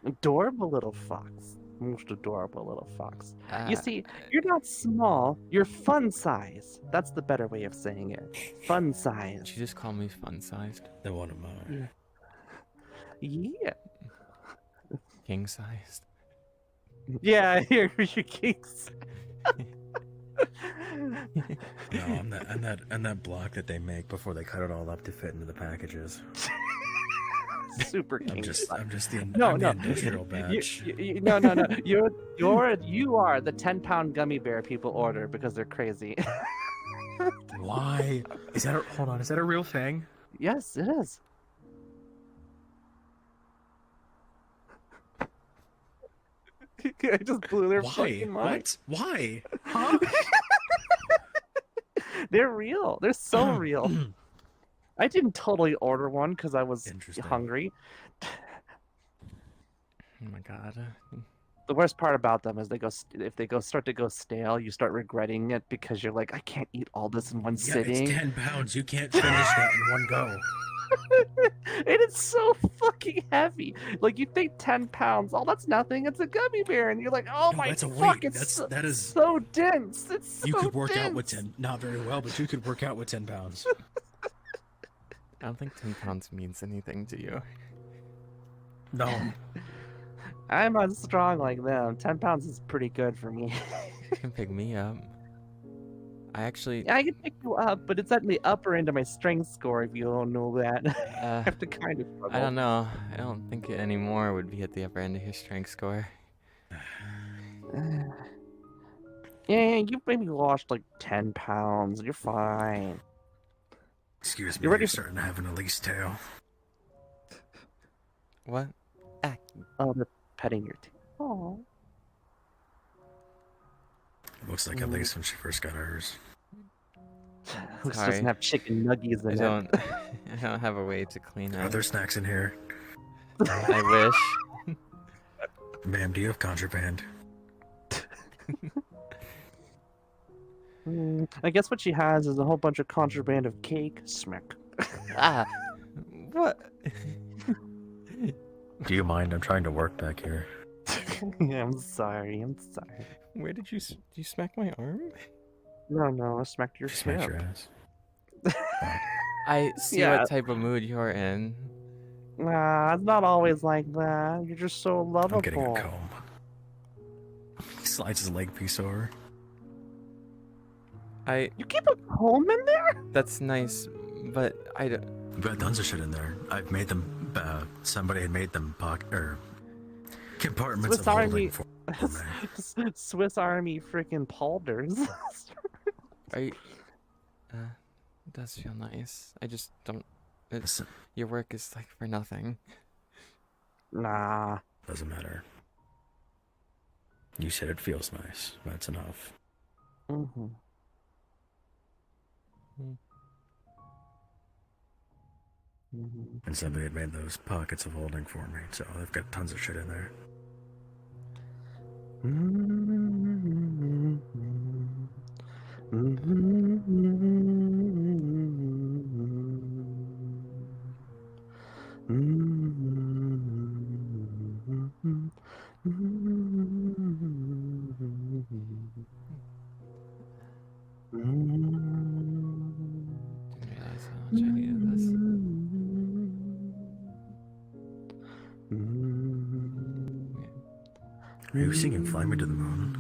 Speaker 2: Adorable little fox. Most adorable little fox. You
Speaker 1: Uh,
Speaker 2: see, you're not small. You're fun size. That's the better way of saying it. Fun size.
Speaker 1: Did you just call me fun-sized?
Speaker 3: Then what am I?
Speaker 2: Yeah.
Speaker 1: King-sized?
Speaker 2: Yeah, you're kings.
Speaker 3: No, I'm that block that they make before they cut it all up to fit into the packages.
Speaker 2: Super king.
Speaker 3: I'm just the
Speaker 2: No.
Speaker 3: industrial batch.
Speaker 2: No. You are the 10-pound gummy bear people order because they're crazy.
Speaker 3: Why? Hold on, is that a real thing?
Speaker 2: Yes, it is. I just blew their
Speaker 3: Why?
Speaker 2: fucking mind.
Speaker 3: What? Why? Huh?
Speaker 2: They're real. They're so real. I didn't totally order one because I was
Speaker 3: Interesting.
Speaker 2: hungry.
Speaker 1: Oh my god.
Speaker 2: The worst part about them is if they start to go stale, you start regretting it because you're like, I can't eat all this in one
Speaker 3: Yeah, it's
Speaker 2: sitting.
Speaker 3: 10 pounds. You can't finish that in one go.
Speaker 2: And it's so fucking heavy. Like you think 10 pounds, oh that's nothing. It's a gummy bear, and you're like, oh
Speaker 3: No,
Speaker 2: my
Speaker 3: that's a
Speaker 2: fuck,
Speaker 3: weight.
Speaker 2: it's
Speaker 3: That is.
Speaker 2: so dense. It's
Speaker 3: You
Speaker 2: so
Speaker 3: could work out with
Speaker 2: dense.
Speaker 3: 10. Not very well, but you could work out with 10 pounds.
Speaker 1: I don't think 10 pounds means anything to you.
Speaker 3: No.
Speaker 2: I'm not strong like them. 10 pounds is pretty good for me.
Speaker 1: You can pick me up. I actually,
Speaker 2: I can pick you up, but it's at the upper end of my strength score if you don't know that. I have to kind of struggle.
Speaker 1: I don't know. I don't think it anymore would be at the upper end of your strength score.
Speaker 2: Yeah, you maybe lost like 10 pounds. You're fine.
Speaker 3: Excuse me,
Speaker 2: You're ready
Speaker 3: you're
Speaker 2: for-
Speaker 3: starting to have an Elise tail.
Speaker 1: What? Ah,
Speaker 2: Oh, they're petting your tail. Oh.
Speaker 3: Looks like Elise when she first got hers.
Speaker 2: Looks
Speaker 1: Sorry.
Speaker 2: doesn't have chicken nuggies in
Speaker 1: I
Speaker 2: it.
Speaker 1: don't. I don't have a way to clean
Speaker 3: Are
Speaker 1: it.
Speaker 3: there snacks in here?
Speaker 1: I wish.
Speaker 3: Ma'am, do you have contraband?
Speaker 2: I guess what she has is a whole bunch of contraband of cake. Smack.
Speaker 1: Ah. What?
Speaker 3: Do you mind? I'm trying to work back here.
Speaker 2: I'm sorry. I'm sorry.
Speaker 1: Where did you you smack my arm?
Speaker 2: No, I smacked your
Speaker 3: Smash
Speaker 2: hip.
Speaker 3: your ass.
Speaker 1: I see
Speaker 2: Yeah.
Speaker 1: what type of mood you're in.
Speaker 2: Nah, it's not always like that. You're just so lovable.
Speaker 3: I'm getting a comb. He slides his leg piece over.
Speaker 2: You keep a comb in there?
Speaker 1: That's nice, but I don't.
Speaker 3: We've got tons of shit in there. I've made them. Somebody had made them compartments
Speaker 2: Swiss
Speaker 3: of
Speaker 2: Army.
Speaker 3: holding for me.
Speaker 2: Swiss Army freaking polders.
Speaker 1: Are you, it does feel nice. I just don't.
Speaker 3: Listen,
Speaker 1: Your work is like for nothing.
Speaker 2: Nah.
Speaker 3: doesn't matter. You said it feels nice. That's enough.
Speaker 2: Mm-hmm. Mm-hmm.
Speaker 3: And somebody had made those pockets of holding for me, so I've got tons of shit in there.
Speaker 1: Didn't realize how much I needed this.
Speaker 3: Are you singing Fly Me to the Moon?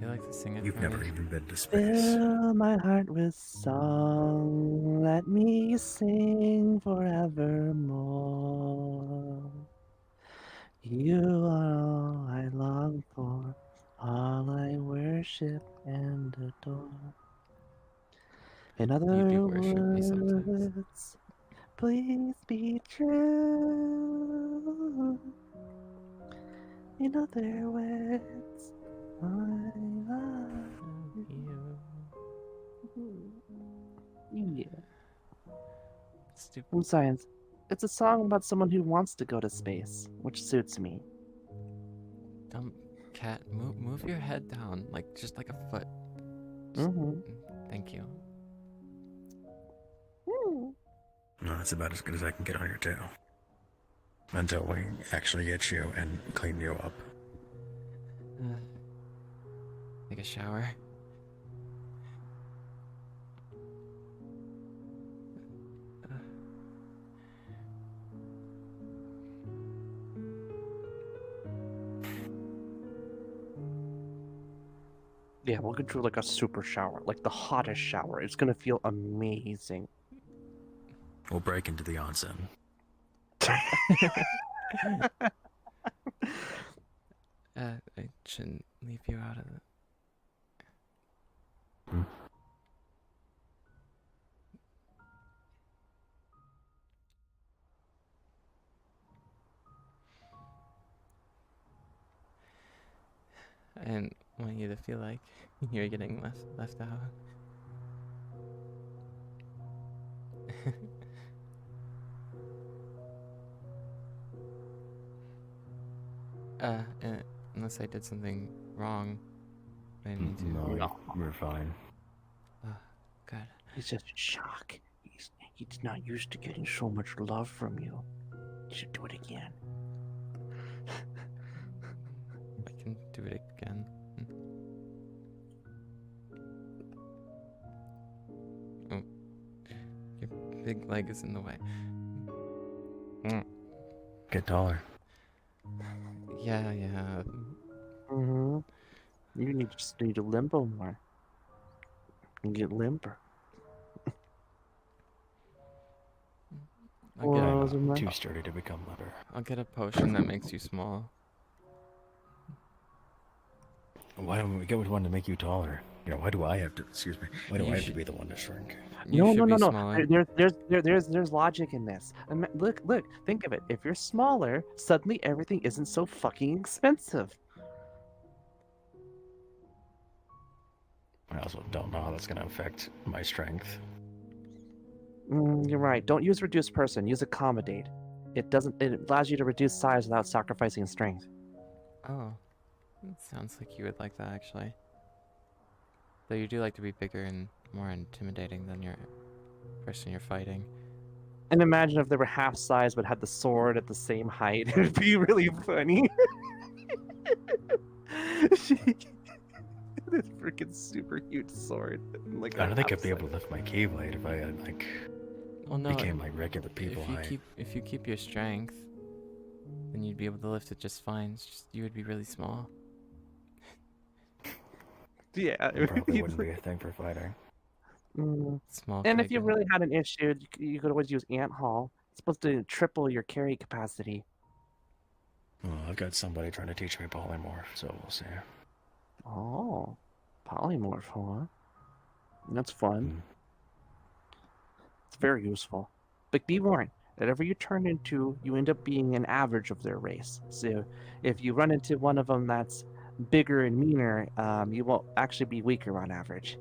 Speaker 1: They like to sing it.
Speaker 3: You've
Speaker 1: for
Speaker 3: never
Speaker 1: me.
Speaker 3: even been to space.
Speaker 2: Fill my heart with song, let me sing forevermore. You are all I long for, all I worship and adore. In other
Speaker 1: You do worship me sometimes.
Speaker 2: words, please be true. In other words, I love you. Yeah.
Speaker 1: Stupid.
Speaker 2: From science. It's a song about someone who wants to go to space, which suits me.
Speaker 1: Dumb cat. Move your head down, like just like a foot.
Speaker 2: Mm-hmm.
Speaker 1: Thank you.
Speaker 3: No, that's about as good as I can get on your tail. Until we actually get you and clean you up.
Speaker 1: Take a shower.
Speaker 2: Yeah, we'll get you like a super shower, like the hottest shower. It's gonna feel amazing.
Speaker 3: We'll break into the onsen.
Speaker 1: I shouldn't leave you out of it. I didn't want you to feel like you're getting left out. Unless I did something wrong. I need to.
Speaker 3: No,
Speaker 2: No.
Speaker 3: you're fine.
Speaker 1: Good.
Speaker 2: He's just in shock. He's not used to getting so much love from you. You should do it again.
Speaker 1: I can do it again. Oh. Your big leg is in the way.
Speaker 3: Get taller.
Speaker 1: Yeah.
Speaker 2: Mm-hmm. You just need to limbo more. And get limber.
Speaker 1: I'll get,
Speaker 2: Well,
Speaker 3: I'm too sturdy to become limber.
Speaker 1: I'll get a potion that makes you small.
Speaker 3: Why don't we go with one to make you taller? You know, why do I have to? Excuse me. Why do
Speaker 1: You
Speaker 3: I have to
Speaker 1: should-
Speaker 3: be the one to shrink?
Speaker 1: You should be smaller.
Speaker 2: There's logic in this. Look, think of it. If you're smaller, suddenly everything isn't so fucking expensive.
Speaker 3: I also don't know how that's going to affect my strength.
Speaker 2: You're right. Don't use reduce person. Use accommodate. It allows you to reduce size without sacrificing strength.
Speaker 1: Oh. It sounds like you would like that, actually. Though you do like to be bigger and more intimidating than your person you're fighting.
Speaker 2: And imagine if they were half size but had the sword at the same height. It would be really funny. This freaking super huge sword. Like
Speaker 3: I don't think
Speaker 2: half
Speaker 3: I'd be able
Speaker 2: size.
Speaker 3: to lift my Keyblade if I had, like,
Speaker 1: Well, no.
Speaker 3: became like regular people height.
Speaker 1: If you keep your strength, then you'd be able to lift it just fine. It's just you would be really small.
Speaker 2: Yeah.
Speaker 3: It probably wouldn't be a thing for fighting.
Speaker 1: Small.
Speaker 2: And if you
Speaker 1: Kagen.
Speaker 2: really had an issue, you could always use Ant Hall. It's supposed to triple your carry capacity.
Speaker 3: Well, I've got somebody trying to teach me polymorph, so we'll see.
Speaker 2: Oh, polymorph, huh? That's fun.
Speaker 3: Mm.
Speaker 2: It's very useful. But be warned, whatever you turn into, you end up being an average of their race. So if you run into one of them that's bigger and meaner, you will actually be weaker on average.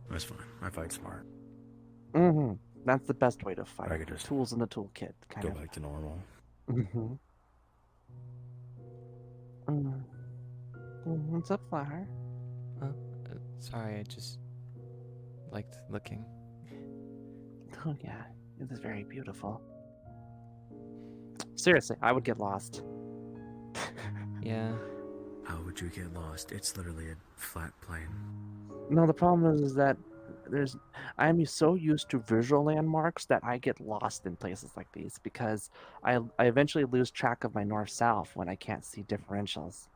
Speaker 3: That's fine. I fight smart.
Speaker 2: Mm-hmm. That's the best way to fight.
Speaker 3: I could just
Speaker 2: Tools in the toolkit, kind
Speaker 3: go
Speaker 2: of.
Speaker 3: back to normal.
Speaker 2: Mm-hmm. What's up, Flower?
Speaker 1: Sorry, I just liked looking.
Speaker 2: Oh yeah, it is very beautiful. Seriously, I would get lost.
Speaker 1: Yeah.
Speaker 3: How would you get lost? It's literally a flat plane.
Speaker 2: No, the problem is that I'm so used to visual landmarks that I get lost in places like these because I eventually lose track of my north-south when I can't see differentials.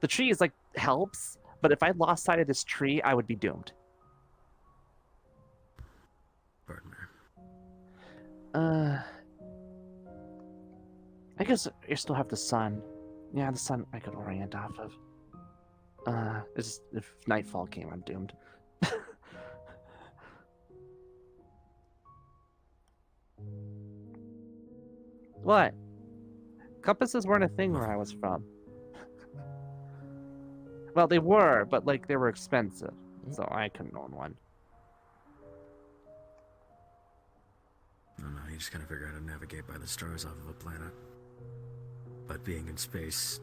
Speaker 2: The tree is like helps, but if I lost sight of this tree, I would be doomed.
Speaker 3: Pardon me.
Speaker 2: I guess you still have the sun. Yeah, the sun I could orient off of. It's just, if nightfall came, I'm doomed. What? Compasses weren't a thing where I was from. Well, they were, but like they were expensive, so I couldn't own one.
Speaker 3: No, you just gotta figure out how to navigate by the stars off of a planet. But being in space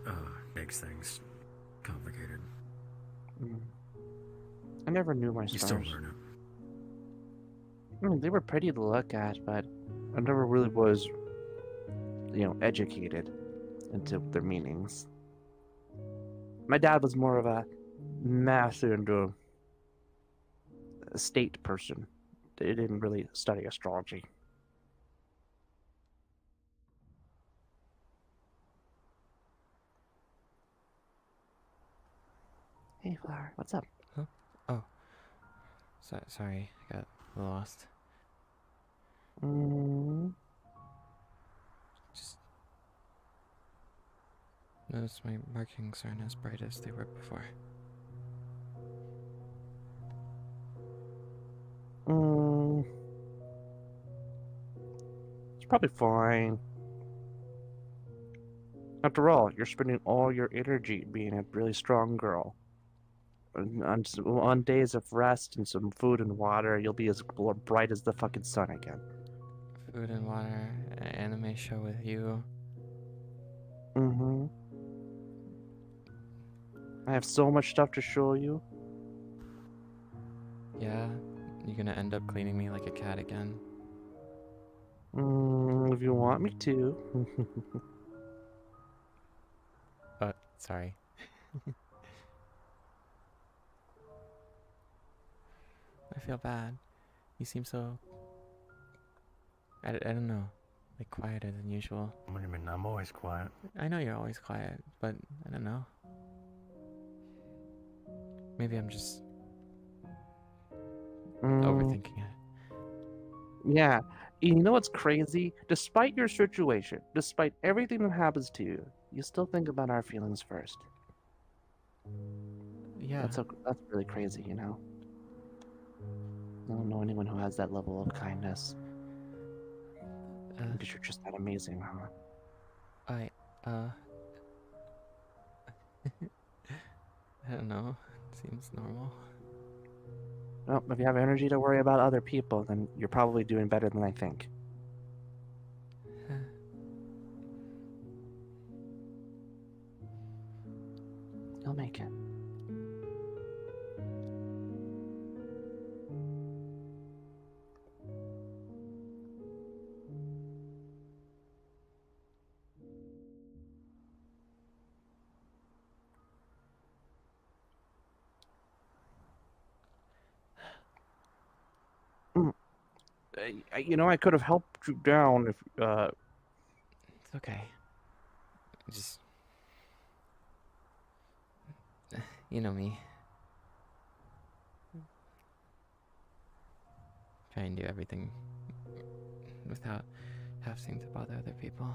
Speaker 3: makes things complicated.
Speaker 2: I never knew my
Speaker 3: You
Speaker 2: stars.
Speaker 3: still learn it.
Speaker 2: I mean, they were pretty to look at, but I never really was, educated into their meanings. My dad was more of a math and a state person. They didn't really study astrology. Hey, Flower, what's up?
Speaker 1: Huh? Oh. Sorry, I got lost. Just noticed my markings aren't as bright as they were before.
Speaker 2: It's probably fine. After all, you're spending all your energy being a really strong girl. On days of rest and some food and water, you'll be as bright as the fucking sun again.
Speaker 1: Food and water, anime show with you.
Speaker 2: Mm-hmm. I have so much stuff to show you.
Speaker 1: Yeah? You're gonna end up cleaning me like a cat again?
Speaker 2: If you want me to.
Speaker 1: Sorry. I feel bad. You seem so... I don't know. Like, quieter than usual.
Speaker 3: What do you mean? I'm always quiet.
Speaker 1: I know you're always quiet, but I don't know. Maybe I'm just overthinking it.
Speaker 2: Yeah. You know what's crazy? Despite your situation, despite everything that happens to you, you still think about our feelings first.
Speaker 1: Yeah.
Speaker 2: That's really crazy, you know? I don't know anyone who has that level of kindness. Because you're just that amazing, huh?
Speaker 1: I don't know. Seems normal.
Speaker 2: Well, if you have energy to worry about other people, then you're probably doing better than I think. You'll make it. You know, I could have helped you down if,
Speaker 1: It's okay. Just... You know me. Try and do everything without having to bother other people.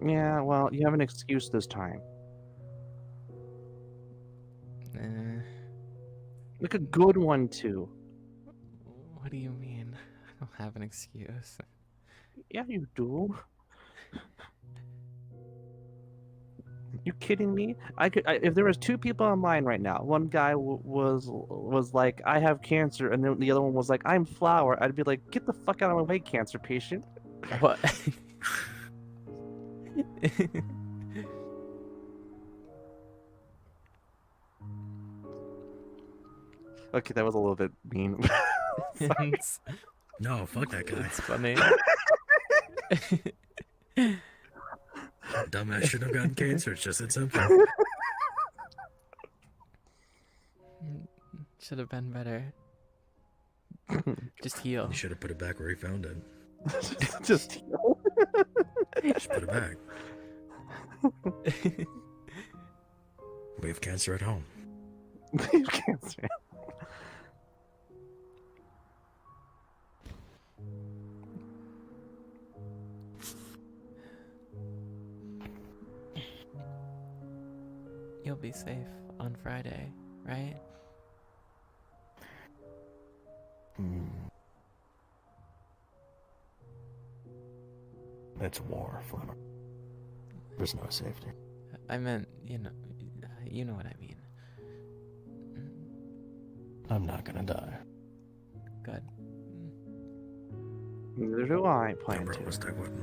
Speaker 2: Yeah, well, you have an excuse this time. Like a good one, too.
Speaker 1: What do you mean? I don't have an excuse.
Speaker 2: Yeah, you do. You kidding me? If there was two people online right now, one guy was like, "I have cancer," and then the other one was like, "I'm Flower." I'd be like, "Get the fuck out of my way, cancer patient."
Speaker 1: What?
Speaker 2: Okay, that was a little bit mean.
Speaker 1: It's
Speaker 3: No, fuck that guy.
Speaker 1: funny.
Speaker 3: Dumbass should have gotten cancer. It's just that simple.
Speaker 1: Should have been better. Just heal.
Speaker 3: You should have put it back where he found it.
Speaker 2: Just heal.
Speaker 3: Just put it back. We have cancer at home.
Speaker 2: Cancer.
Speaker 1: You'll be safe on Friday, right?
Speaker 3: It's war, Flemmer. There's no safety.
Speaker 1: I meant, you know what I mean.
Speaker 3: I'm not gonna die.
Speaker 1: Good.
Speaker 2: Neither do I
Speaker 3: I
Speaker 2: plan
Speaker 3: promised
Speaker 2: to.
Speaker 3: I wouldn't.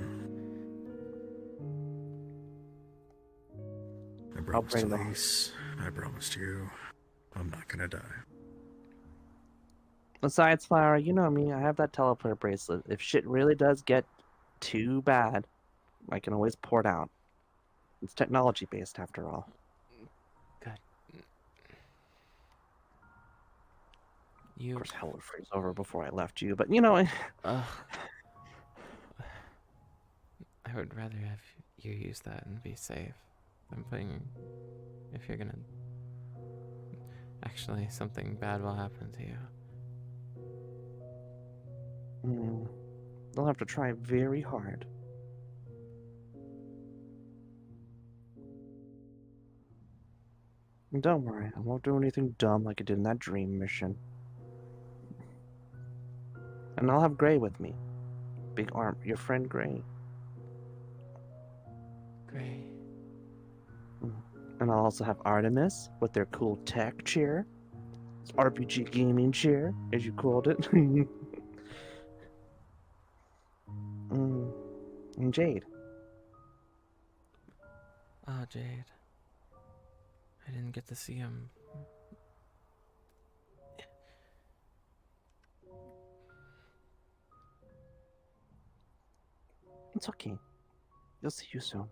Speaker 3: I
Speaker 2: I'll
Speaker 3: promised
Speaker 2: bring them.
Speaker 3: Elise. I promised you. I'm not gonna die.
Speaker 2: Besides, Flower, you know me. I have that teleport bracelet. If shit really does get too bad, I can always port out. It's technology based, after all.
Speaker 1: Good.
Speaker 2: Of course, hell would freeze over before I left you, but you know.
Speaker 1: I would rather have you use that and be safe than putting... If you're gonna... Actually, something bad will happen to you.
Speaker 2: They'll have to try very hard. And don't worry, I won't do anything dumb like I did in that dream mission. And I'll have Gray with me. Big arm, your friend Gray.
Speaker 1: Great.
Speaker 2: And I'll also have Artemis with their cool tech chair. It's RPG gaming chair, as you called it. And Jade.
Speaker 1: Oh, Jade. I didn't get to see him.
Speaker 2: It's okay. You'll see you soon.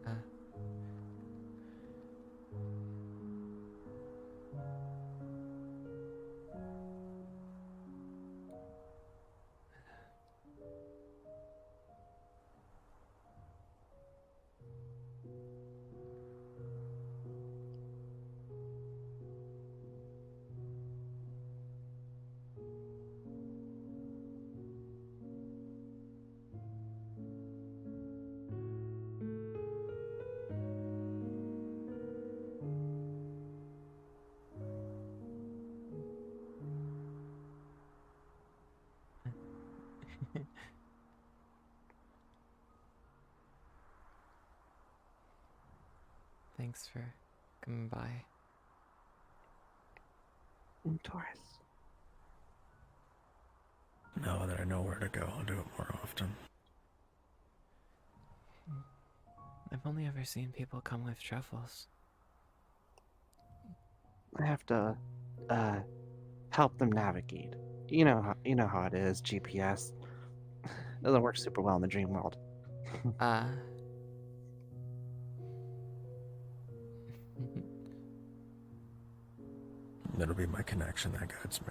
Speaker 1: Uh, Thanks for coming by.
Speaker 2: Taurus.
Speaker 3: Now that I know where to go, I'll do it more often.
Speaker 1: I've only ever seen people come with truffles.
Speaker 2: I have to help them navigate. You know how it is, GPS. Doesn't work super well in the dream world.
Speaker 3: That'll be my connection that guides me.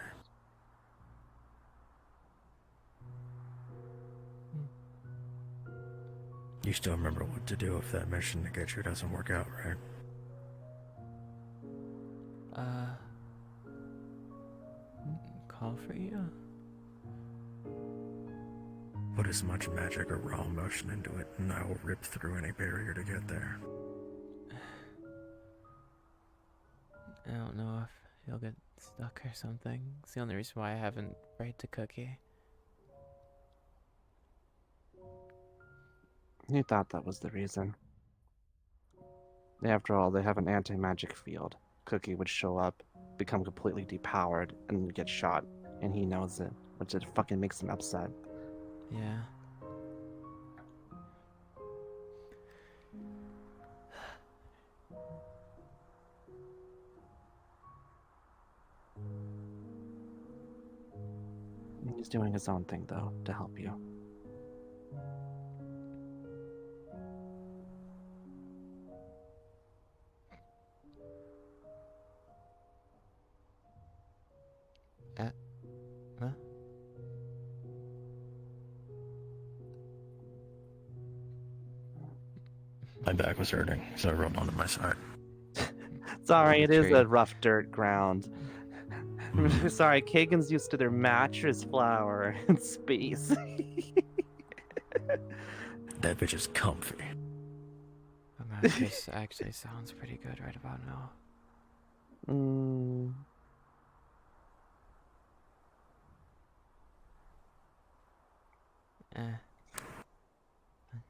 Speaker 3: You still remember what to do if that mission to get you doesn't work out, right?
Speaker 1: Call for you?
Speaker 3: Put as much magic or raw emotion into it, and I will rip through any barrier to get there.
Speaker 1: I don't know if he'll get stuck or something. It's the only reason why I haven't prayed to Cookie.
Speaker 2: You thought that was the reason. After all, they have an anti-magic field. Cookie would show up, become completely depowered, and get shot, and he knows it, which it fucking makes him upset.
Speaker 1: Yeah.
Speaker 2: He's doing his own thing, though, to help you.
Speaker 1: Huh?
Speaker 3: My back was hurting, so I rolled onto my side.
Speaker 2: Sorry, it is
Speaker 1: Tree.
Speaker 2: a rough dirt ground. Sorry, Kagen's used to their mattress flower in space.
Speaker 3: That bitch is comfy.
Speaker 1: The mattress actually sounds pretty good right about now.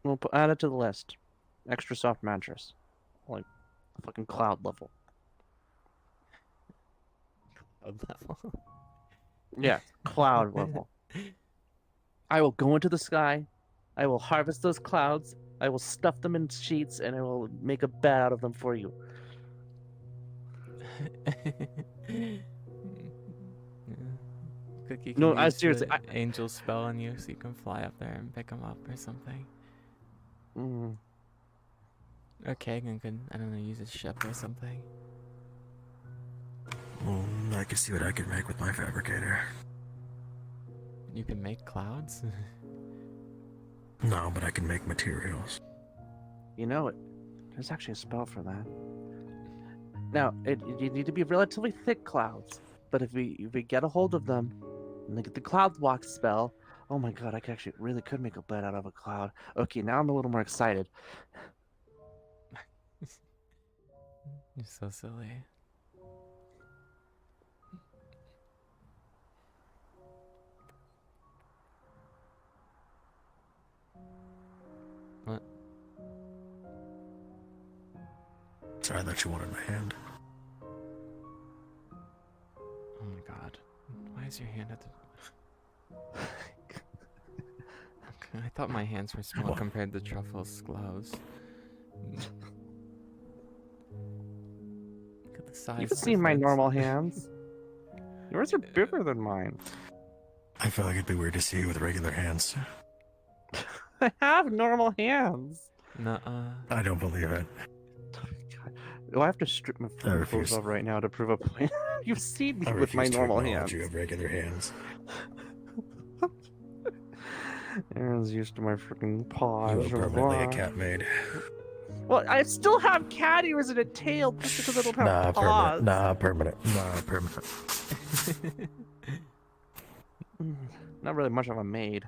Speaker 2: We'll add it to the list. Extra soft mattress. Like, fucking cloud level.
Speaker 1: Cloud level.
Speaker 2: Yeah, cloud level. I will go into the sky. I will harvest those clouds. I will stuff them in sheets, and I will make a bed out of them for you.
Speaker 1: Cookie can
Speaker 2: No, I
Speaker 1: use
Speaker 2: seriously.
Speaker 1: the angel spell on you so you can fly up there and pick him up or something. Or Kagen could, I don't know, use his ship or something.
Speaker 3: Well, I can see what I can make with my fabricator.
Speaker 1: You can make clouds?
Speaker 3: No, but I can make materials.
Speaker 2: You know it. There's actually a spell for that. Now, you need to be relatively thick clouds, but if we get a hold of them and they get the cloud walk spell, oh my god, I really could make a bed out of a cloud. Okay, now I'm a little more excited.
Speaker 1: You're so silly.
Speaker 3: Sorry, I thought you wanted my hand.
Speaker 1: Oh my god. Why is your hand at the... Okay, I thought my hands were small
Speaker 3: What?
Speaker 1: compared to Truffles' gloves. Look at the size
Speaker 2: You've
Speaker 1: difference.
Speaker 2: seen my normal hands. Yours are bigger than mine.
Speaker 3: I feel like it'd be weird to see you with regular hands.
Speaker 2: I have normal hands.
Speaker 1: Nuh-uh.
Speaker 3: I don't believe it.
Speaker 2: God. Do I have to strip my
Speaker 3: I
Speaker 2: fucking
Speaker 3: refuse.
Speaker 2: clothes off right now to prove a point? You've seen me
Speaker 3: I
Speaker 2: with my
Speaker 3: refuse to
Speaker 2: normal
Speaker 3: acknowledge
Speaker 2: hands.
Speaker 3: you have regular hands.
Speaker 2: Aaron's used to my freaking
Speaker 3: You
Speaker 2: paws.
Speaker 3: are permanently a cat maid.
Speaker 2: Well, I still have cat ears and a tail just because I don't have paws.
Speaker 3: Permanent. Nah, permanent.
Speaker 2: Not really much of a maid.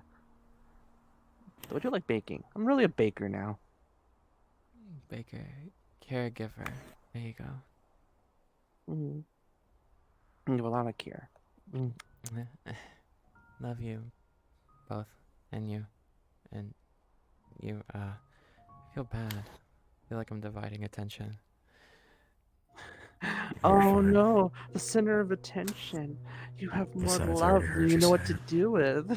Speaker 2: Though I do like baking. I'm really a baker now.
Speaker 1: Baker. Caregiver. There you go.
Speaker 2: I give a lot of care.
Speaker 1: Love you. Both. And you. And you, I feel bad. I feel like I'm dividing attention.
Speaker 2: Oh
Speaker 3: fine.
Speaker 2: no, the center of attention. You have more
Speaker 3: Besides, I
Speaker 2: love
Speaker 3: already
Speaker 2: than
Speaker 3: heard
Speaker 2: you
Speaker 3: you
Speaker 2: know what
Speaker 3: say
Speaker 2: to
Speaker 3: it.
Speaker 2: do with.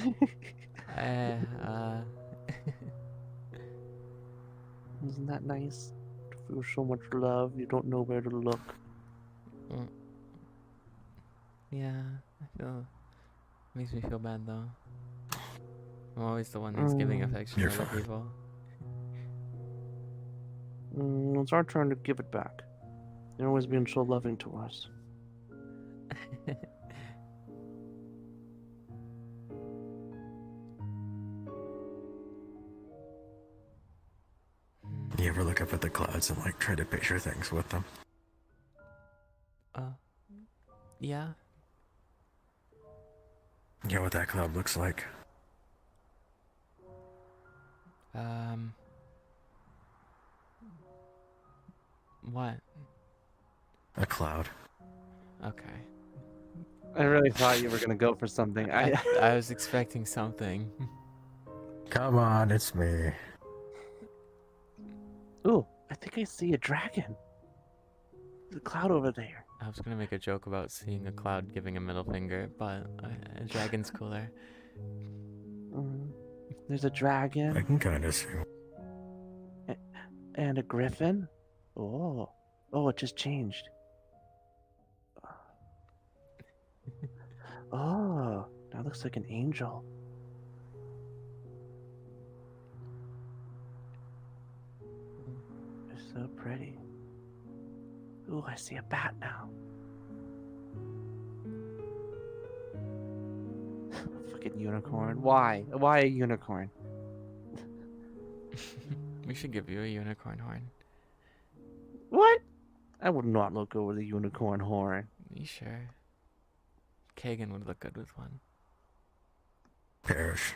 Speaker 2: Isn't that nice? To feel so much love, you don't know where to look.
Speaker 1: Mm. Yeah, I feel... Makes me feel bad, though. I'm always the one who's giving affection
Speaker 3: You're
Speaker 1: to other
Speaker 3: fine.
Speaker 1: people.
Speaker 2: It's our turn to give it back. You're always being so loving to us.
Speaker 3: You ever look up at the clouds and like try to picture things with them?
Speaker 1: Yeah.
Speaker 3: You know what that cloud looks like?
Speaker 1: What?
Speaker 3: A cloud.
Speaker 1: Okay.
Speaker 2: I really thought you were gonna go for something.
Speaker 1: I was expecting something.
Speaker 3: Come on, it's me.
Speaker 2: Ooh, I think I see a dragon. The cloud over there.
Speaker 1: I was gonna make a joke about seeing a cloud giving a middle finger, but a dragon's cooler.
Speaker 2: There's a dragon.
Speaker 3: I can kind of see.
Speaker 2: And a griffin? Oh, it just changed. Oh, that looks like an angel. It's so pretty. Ooh, I see a bat now. Fucking unicorn. Why? Why a unicorn?
Speaker 1: We should give you a unicorn horn.
Speaker 2: What? I would not look over the unicorn horn.
Speaker 1: You sure? Kagen would look good with one.
Speaker 3: Perish.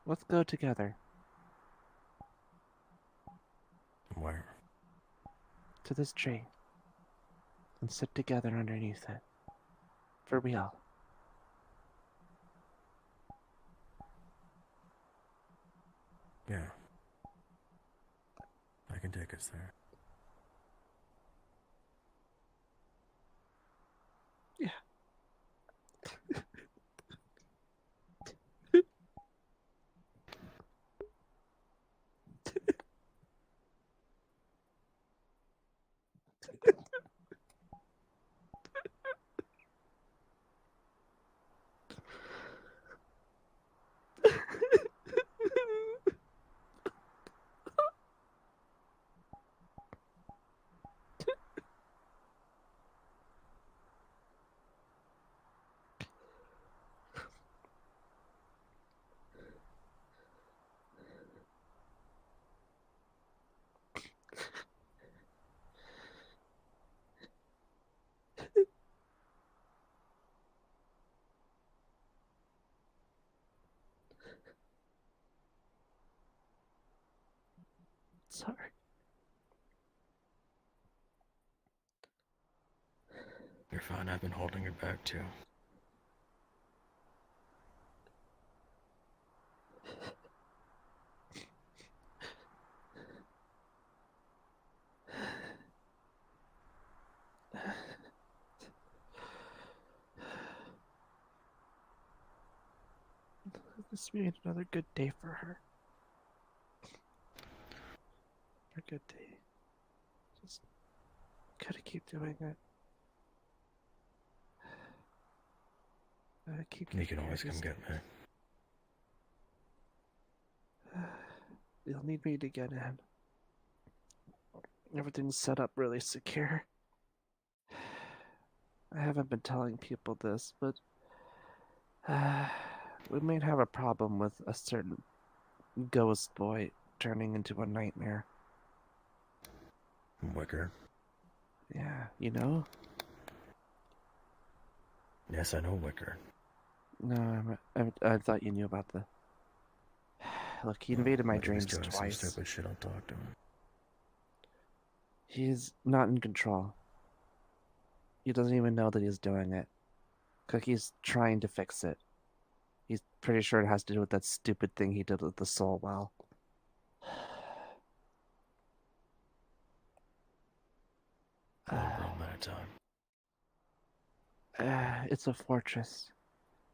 Speaker 2: Let's go together
Speaker 3: Where?
Speaker 2: to this tree and sit together underneath it. For real.
Speaker 3: Yeah. I can take us there.
Speaker 2: Yeah. sorry.
Speaker 3: You're fine. I've been holding her back too.
Speaker 2: This made another good day for her. A good day. Just gotta keep doing it. Gotta keep
Speaker 3: You
Speaker 2: taking
Speaker 3: can
Speaker 2: care
Speaker 3: always
Speaker 2: of
Speaker 3: come
Speaker 2: these-
Speaker 3: get me.
Speaker 2: You'll need me to get in. Everything's set up really secure. I haven't been telling people this, but we may have a problem with a certain ghost boy turning into a nightmare.
Speaker 3: Wicker.
Speaker 2: Yeah, you know?
Speaker 3: Yes, I know Wicker.
Speaker 2: No, I thought you knew about the. Look, he invaded my
Speaker 3: But if he's
Speaker 2: dreams
Speaker 3: doing some
Speaker 2: twice.
Speaker 3: stupid shit, I'll talk to him.
Speaker 2: He's not in control. He doesn't even know that he's doing it. Cookie's trying to fix it. He's pretty sure it has to do with that stupid thing he did with the soul well.
Speaker 3: One problem at a time.
Speaker 2: It's a fortress.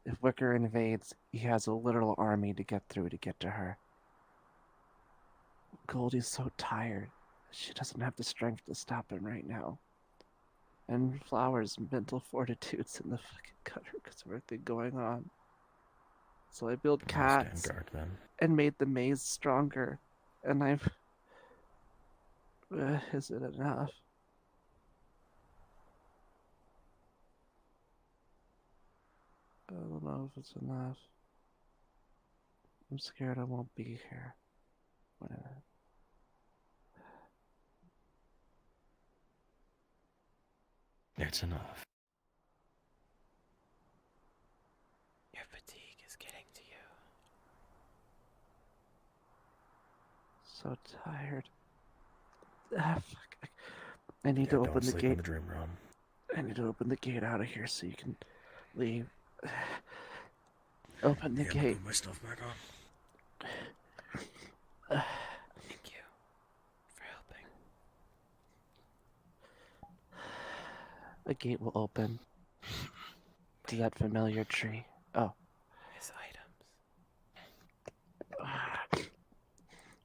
Speaker 2: If Wicker invades, he has a literal army to get through to get to her. Goldie's so tired. She doesn't have the strength to stop him right now. And Flower's mental fortitude's in the fucking gutter because of everything going on. So I built
Speaker 3: I'll
Speaker 2: cats
Speaker 3: stand guard then.
Speaker 2: and made the maze stronger. And I've... is it enough? I don't know if it's enough. I'm scared I won't be here. Whatever.
Speaker 3: It's enough.
Speaker 1: Your fatigue is getting to you.
Speaker 2: So tired. Fuck. I need
Speaker 3: Yeah,
Speaker 2: to
Speaker 3: don't
Speaker 2: open the
Speaker 3: sleep in
Speaker 2: gate.
Speaker 3: the dream realm.
Speaker 2: I need to open the gate out of here so you can leave. Open the
Speaker 3: Yeah, I'm gonna
Speaker 2: gate.
Speaker 3: put my stuff back on.
Speaker 1: Thank you for helping.
Speaker 2: A gate will open to that familiar tree. Oh.
Speaker 1: His items.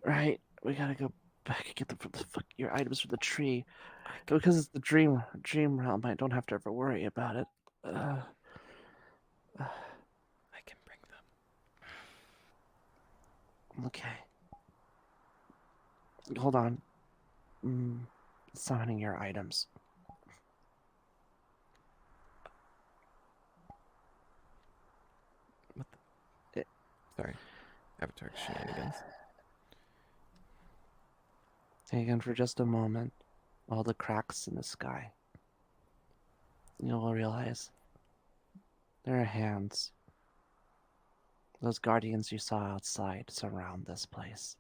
Speaker 2: Right. We gotta go back and get your items from the tree.
Speaker 1: I can,
Speaker 2: Because it's the dream realm, I don't have to ever worry about it.
Speaker 1: I can bring them.
Speaker 2: Okay. Hold on. Summoning your items.
Speaker 1: What the? Sorry. Avatar shenanigans.
Speaker 2: Again, for just a moment, all the cracks in the sky. You'll realize there are hands. Those guardians you saw outside surround this place.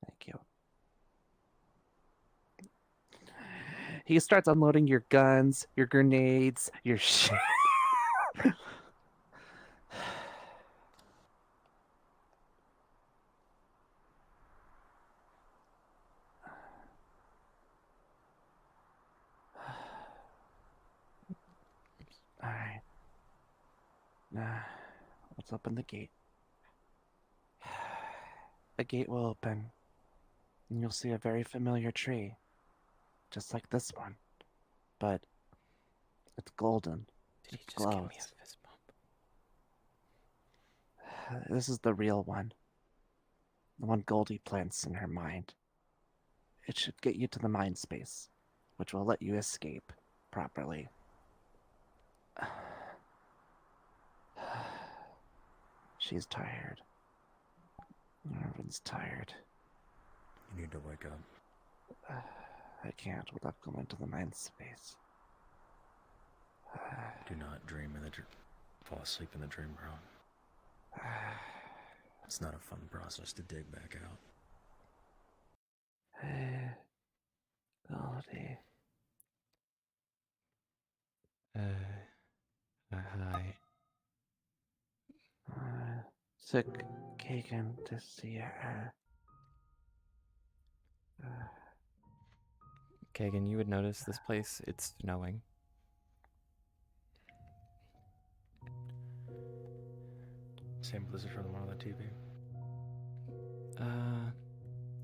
Speaker 2: Thank you. He starts unloading your guns, your grenades, your shit. Alright. Let's open the gate. The gate will open, and you'll see a very familiar tree, just like this one, but it's golden.
Speaker 1: Did he
Speaker 2: It
Speaker 1: just give me
Speaker 2: glows.
Speaker 1: a fist bump?
Speaker 2: This is the real one. The one Goldie plants in her mind. It should get you to the mind space, which will let you escape properly. She's tired. Everyone's tired.
Speaker 3: You need to wake up.
Speaker 2: I can't without going to the mind space.
Speaker 3: Do not dream in the fall asleep in the dream room. It's not a fun process to dig back out.
Speaker 2: Hey, Goldie.
Speaker 1: Hi.
Speaker 2: Sick Kagen to see her.
Speaker 1: Kagan, you would notice this place, it's snowing.
Speaker 3: Same blizzard from the one on the TV.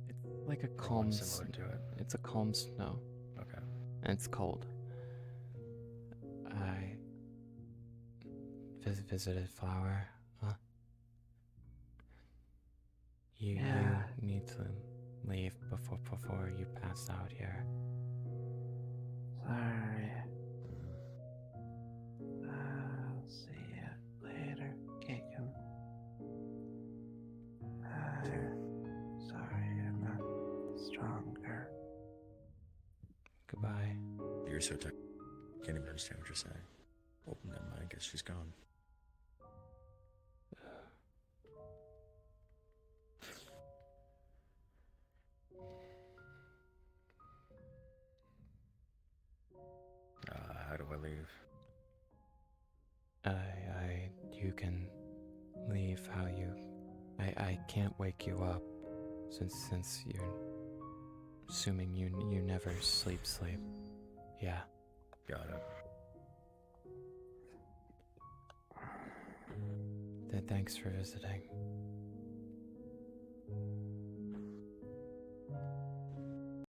Speaker 1: It's like a
Speaker 3: Or
Speaker 1: calm.
Speaker 3: one similar to it.
Speaker 1: It's a calm snow,
Speaker 3: Okay.
Speaker 1: and it's cold. I visited Flower. You
Speaker 2: Yeah.
Speaker 1: need to leave before you pass out here.
Speaker 2: Sorry. I'll see you later, Kagen. Sorry you're not stronger.
Speaker 1: Goodbye.
Speaker 3: You're so tired. Can't even understand what you're saying. Well, never mind. I guess she's gone. How do I leave?
Speaker 1: You can leave how you. I can't wake you up, since you're assuming you never sleep. Yeah.
Speaker 3: Got it.
Speaker 1: Thanks for visiting.